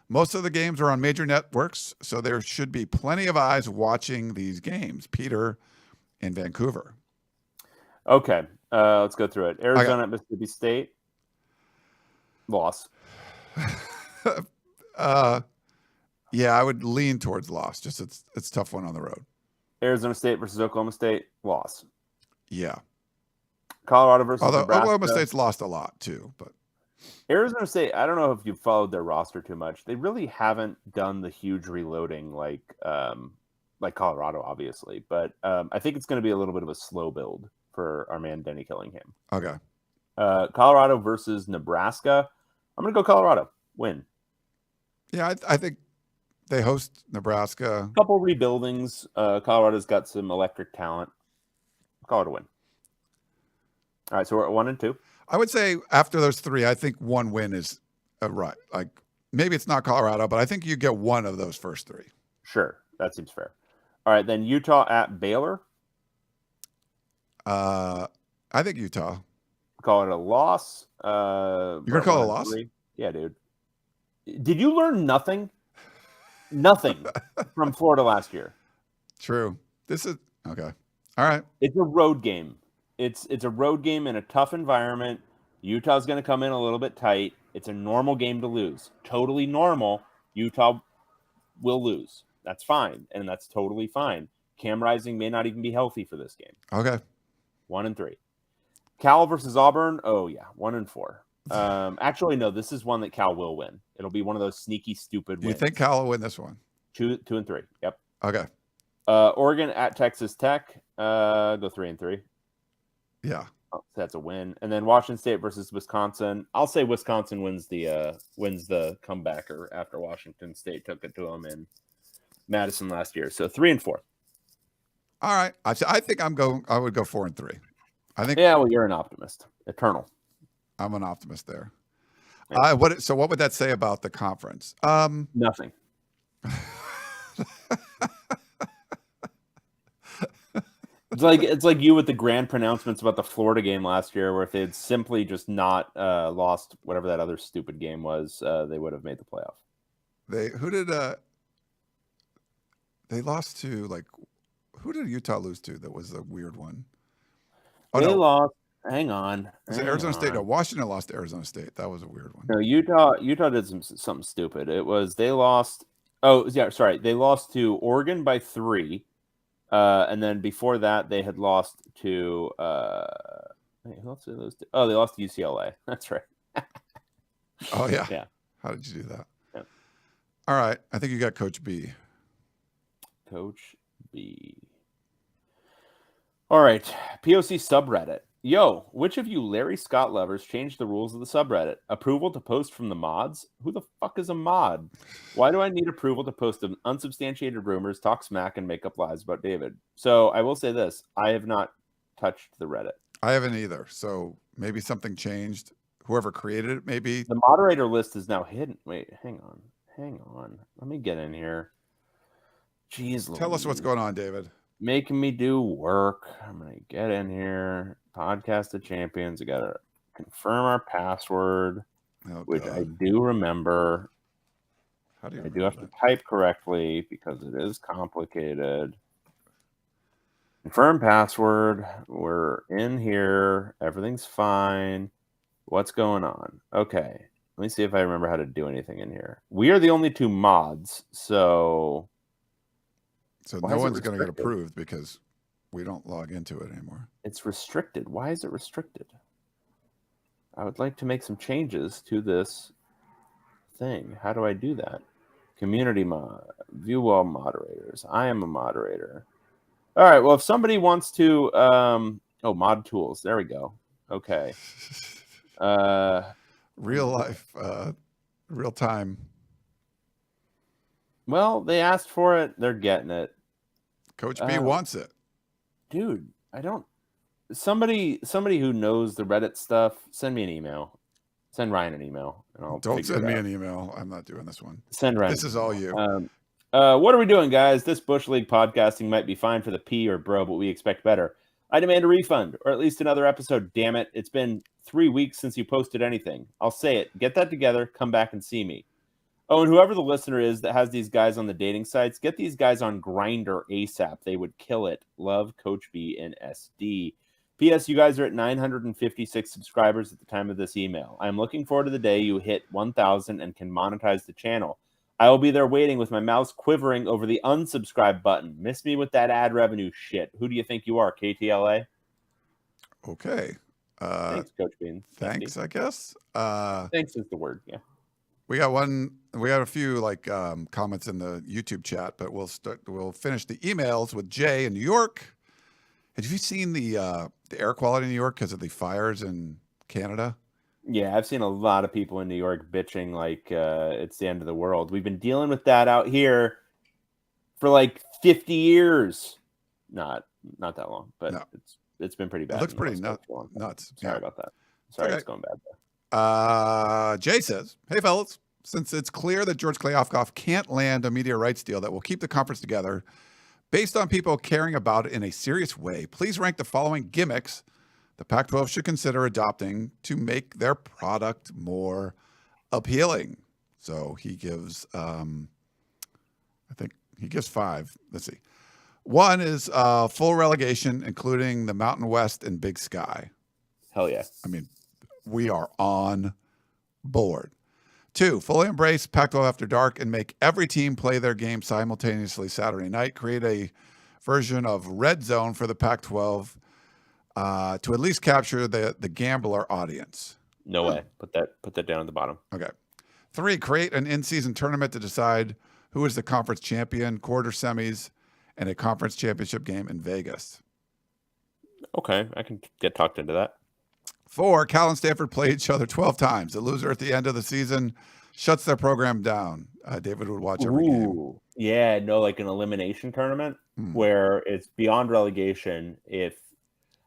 Most of the games are on major networks, so there should be plenty of eyes watching these games. Peter in Vancouver. Okay, let's go through it. Arizona at Mississippi State. Loss. Yeah, I would lean towards loss. Just it's a tough one on the road. Arizona State versus Oklahoma State. Loss. Yeah. Colorado versus Although Nebraska. Oklahoma State's lost a lot too, but Arizona State, I don't know if you've followed their roster too much. They really haven't done the huge reloading like Colorado, obviously. But I think it's going to be a little bit of a slow build for our man Denny Killingham. okay. Colorado versus Nebraska. I'm going to go Colorado. Win. Yeah, I think they host Nebraska. Couple rebuildings. Colorado's got some electric talent. Call it a win. All right, so we're at 1 and 2. I would say after those 3, I think 1 win is right. Like maybe it's not Colorado, but I think you get 1 of those first 3. Sure, that seems fair. All right, then Utah at Baylor. I think Utah. Call it a loss. You're gonna call it a loss? 3. Yeah, dude. Did you learn nothing? Nothing from Florida last year. True. This is okay. All right. It's a road game. It's a road game in a tough environment. Utah's going to come in a little bit tight. It's a normal game to lose. Totally normal. Utah will lose. That's fine, and that's totally fine. Cam Rising may not even be healthy for this game. Okay. 1-3. Cal versus Auburn. Oh yeah, 1-4. Actually, no. This is one that Cal will win. It'll be one of those sneaky, stupid wins. You think Cal will win this one? 2-3. Yep. Okay. Oregon at Texas Tech. Go 3-3. Yeah. Oh, that's a win. And then Washington State versus Wisconsin. I'll say Wisconsin wins the comebacker after Washington State took it to them in Madison last year. So 3-4. All right. I think I would go 4-3. I think. Yeah. Well, you're an optimist. Eternal. I'm an optimist there. Yeah. What would that say about the conference? Nothing. It's like you with the grand pronouncements about the Florida game last year, where if they had simply just not lost whatever that other stupid game was, they would have made the playoff. They lost to, like, who did Utah lose to? That was a weird one. They lost. Hang on. Was it Arizona State? No, Washington lost to Arizona State. That was a weird one. No, Utah did something stupid. It was they lost. Oh yeah, sorry. They lost to Oregon by 3. And then before that, they had lost to who else did they lose to? Oh, they lost to UCLA. That's right. Oh yeah. Yeah. How did you do that? Yeah. All right. I think you got Coach B. Coach B. All right. POC subreddit. Yo, which of you Larry Scott lovers changed the rules of the subreddit? Approval to post from the mods? Who the fuck is a mod? Why do I need approval to post unsubstantiated rumors, talk smack, and make up lies about David? So I will say this. I have not touched the Reddit. I haven't either. So maybe something changed. Whoever created it, maybe. The moderator list is now hidden. Wait, hang on. Let me get in here. Jeez, Tell us what's going on, David. Making me do work. I'm going to get in here. Podcast of Champions. I got to confirm our password, which I do remember. How do you? I do have to type correctly because it is complicated. Confirm password. We're in here. Everything's fine. What's going on? Okay. Let me see if I remember how to do anything in here. We are the only 2 mods, so no one's going to get approved because we don't log into it anymore. It's restricted. Why is it restricted? I would like to make some changes to this thing. How do I do that? Community mod. View all moderators. I am a moderator. All right. Well, if somebody wants to... mod tools. There we go. Okay. Real life. Real time. Well, they asked for it. They're getting it. Coach B wants it. Dude, I don't. Somebody who knows the Reddit stuff, send me an email. Send Ryan an email, and I'll. Don't send me an email. I'm not doing this one. Send Ryan. This is all you. What are we doing, guys? This Bush League podcasting might be fine for the P or bro, but we expect better. I demand a refund, or at least another episode. Damn it! It's been 3 weeks since you posted anything. I'll say it. Get that together. Come back and see me. Oh, and whoever the listener is that has these guys on the dating sites, get these guys on Grindr ASAP. They would kill it. Love, Coach B and SD. P.S. You guys are at 956 subscribers at the time of this email. I'm looking forward to the day you hit 1,000 and can monetize the channel. I will be there waiting with my mouse quivering over the unsubscribe button. Miss me with that ad revenue shit. Who do you think you are, KTLA? Okay. Thanks, Coach Bean. Thanks, I guess. Thanks is the word, yeah. We got a few comments in the YouTube chat, but we'll finish the emails with Jay in New York. Have you seen the air quality in New York because of the fires in Canada? Yeah, I've seen a lot of people in New York bitching like it's the end of the world. We've been dealing with that out here for like 50 years. Not that long, but no. It's been pretty bad. It looks pretty nuts. Sorry about that. Sorry, okay. It's going bad there. Jay says, hey, fellas, since it's clear that George Kliavkoff can't land a media rights deal that will keep the conference together based on people caring about it in a serious way, please rank the following gimmicks the Pac-12 should consider adopting to make their product more appealing. So he gives, I think he gives 5. Let's see. 1 is full relegation, including the Mountain West and Big Sky. Hell yeah. I mean, we are on bored. 2, fully embrace Pac-12 After Dark and make every team play their game simultaneously Saturday night. Create a version of Red Zone for the Pac-12 to at least capture the gambler audience. No way. Put that down at the bottom. Okay. 3, create an in-season tournament to decide who is the conference champion, quarter semis, and a conference championship game in Vegas. Okay, I can get talked into that. 4, Cal and Stanford play each other 12 times. The loser at the end of the season shuts their program down. David would watch every game. Yeah, no, like an elimination tournament where it's beyond relegation. How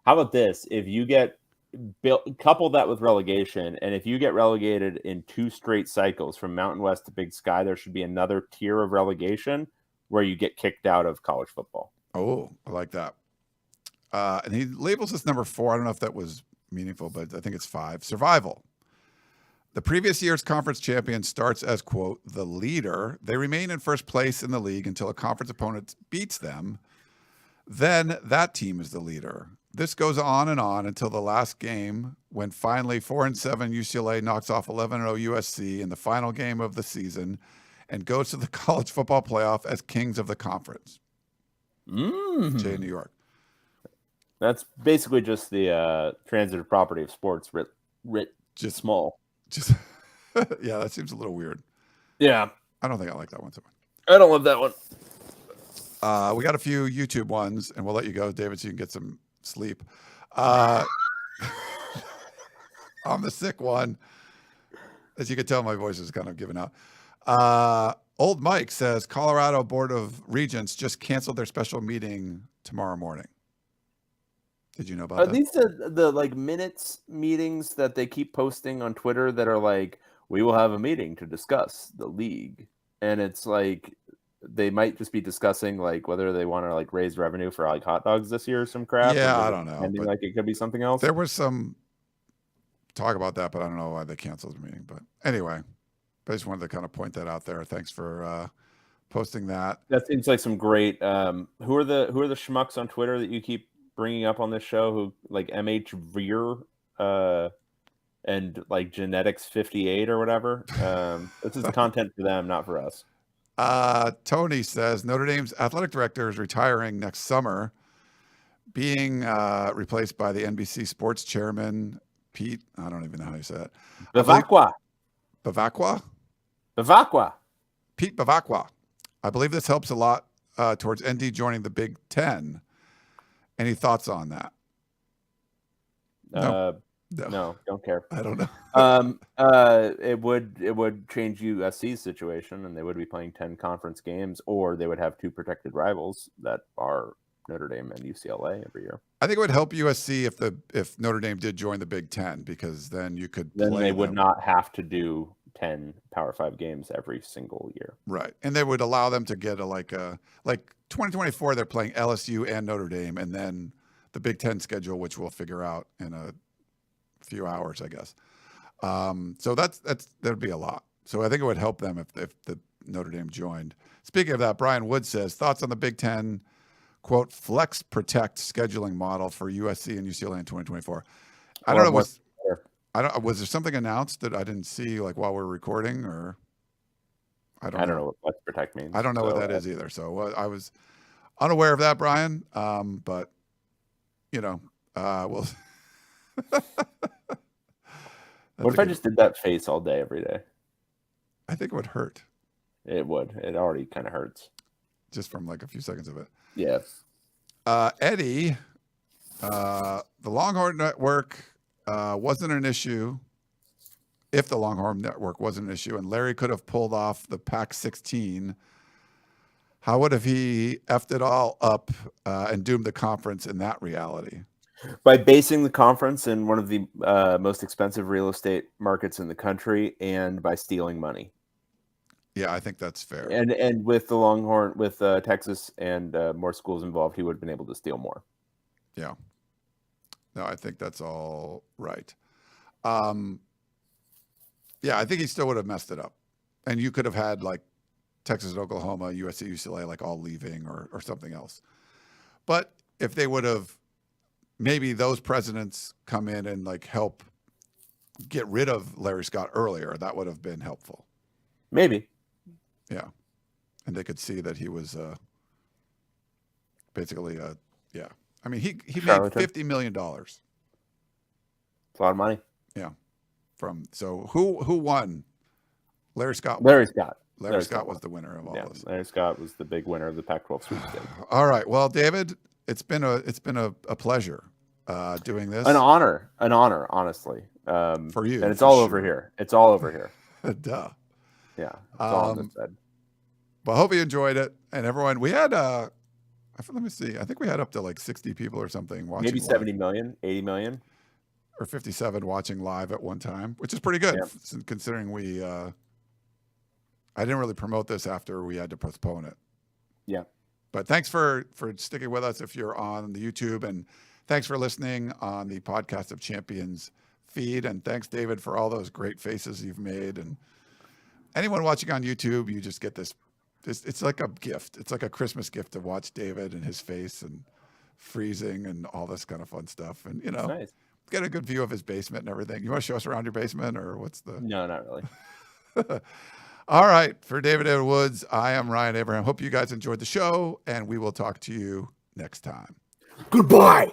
about this? If you get couple that with relegation, and if you get relegated in 2 straight cycles from Mountain West to Big Sky, there should be another tier of relegation where you get kicked out of college football. Oh, I like that. And he labels this number 4. I don't know if that was meaningful, but I think it's 5. Survival. The previous year's conference champion starts as, quote, the leader. They remain in first place in the league until a conference opponent beats them. Then that team is the leader. This goes on until the last game when finally 4-7 UCLA knocks off 11-0 USC in the final game of the season and goes to the college football playoff as kings of the conference. Jay, New York. That's basically just the transitive property of sports writ Just small. Just yeah, that seems a little weird. Yeah. I don't think I like that one so much. I don't love that one. We got a few YouTube ones, and we'll let you go, David, so you can get some sleep. On the sick one, as you can tell, my voice is kind of giving out. Old Mike says Colorado Board of Regents just canceled their special meeting tomorrow morning. Did you know about that? Are these the like minutes meetings that they keep posting on Twitter that are like, we will have a meeting to discuss the league? And it's like they might just be discussing like whether they want to like raise revenue for like hot dogs this year or some crap. Yeah, I don't know. But like it could be something else. There was some talk about that, but I don't know why they canceled the meeting. But anyway, I just wanted to kind of point that out there. Thanks for posting that. That seems like some great. Who are the schmucks on Twitter that you keep bringing up on this show? Who like MH Veer and like Genetics 58 or whatever. This is content for them, not for us. Tony says Notre Dame's athletic director is retiring next summer, being replaced by the NBC sports chairman, Pete. I don't even know how you say it. Bavacqua. Pete Bavacqua. I believe this helps a lot towards ND joining the Big Ten. Any thoughts on that? No, don't care. I don't know. It would change USC's situation, and they would be playing 10 conference games, or they would have 2 protected rivals that are Notre Dame and UCLA every year. I think it would help USC if Notre Dame did join the Big Ten, because then you could then play they them. would not have to do 10 Power 5 games every single year. Right. And they would allow them to get like 2024, they're playing LSU and Notre Dame, and then the Big Ten schedule, which we'll figure out in a few hours, I guess. So that'd be a lot. So I think it would help them if the Notre Dame joined. Speaking of that, Brian Wood says thoughts on the Big Ten, quote, flex protect scheduling model for USC and UCLA in 2024. I don't know. Was there something announced that I didn't see like while we're recording, or I don't know what flex protect means. I don't know what that is either. So I was unaware of that, Brian. But you know, we'll. What if I just did that face all day, every day? I think it would hurt. It would. It already kind of hurts. Just from like a few seconds of it. Yeah. Eddie, the Longhorn Network wasn't an issue. If the Longhorn Network wasn't an issue, and Larry could have pulled off the Pac-16, how would have he effed it all up and doomed the conference in that reality? By basing the conference in one of the most expensive real estate markets in the country, and by stealing money. Yeah, I think that's fair. And with the Longhorn, with Texas and more schools involved, he would have been able to steal more. Yeah. No, I think that's all right. Yeah, I think he still would have messed it up. And you could have had like Texas and Oklahoma, USC, UCLA, like all leaving or something else. But if they would have, maybe those presidents come in and like help get rid of Larry Scott earlier, that would have been helpful. Maybe. Yeah. And they could see that he was basically yeah. I mean, he made $50 million. It's a lot of money. Yeah. So who won? Larry Scott won. Larry Scott. Larry Scott was the winner of all this. Larry Scott was the big winner of the Pac-12 sweepstakes. All right. Well, David, it's been a pleasure doing this. An honor, honestly. For you. And it's all over here. It's all over here. Duh. Yeah. It's all on this side. But I hope you enjoyed it. And everyone, we had let me see. I think we had up to like 60 people or something watching. Maybe 70 million, 80 million. Or 57 watching live at one time, which is pretty good considering I didn't really promote this after we had to postpone it. Yeah. But thanks for sticking with us if you're on the YouTube, and thanks for listening on the Podcast of Champions feed. And thanks, David, for all those great faces you've made. And anyone watching on YouTube, you just get this. It's like a gift. It's like a Christmas gift to watch David and his face and freezing and all this kind of fun stuff. And, Nice. Get a good view of his basement and everything. You want to show us around your basement, or what's the... No, not really. All right. For David Edward Woods, I am Ryan Abraham. Hope you guys enjoyed the show, and we will talk to you next time. Goodbye.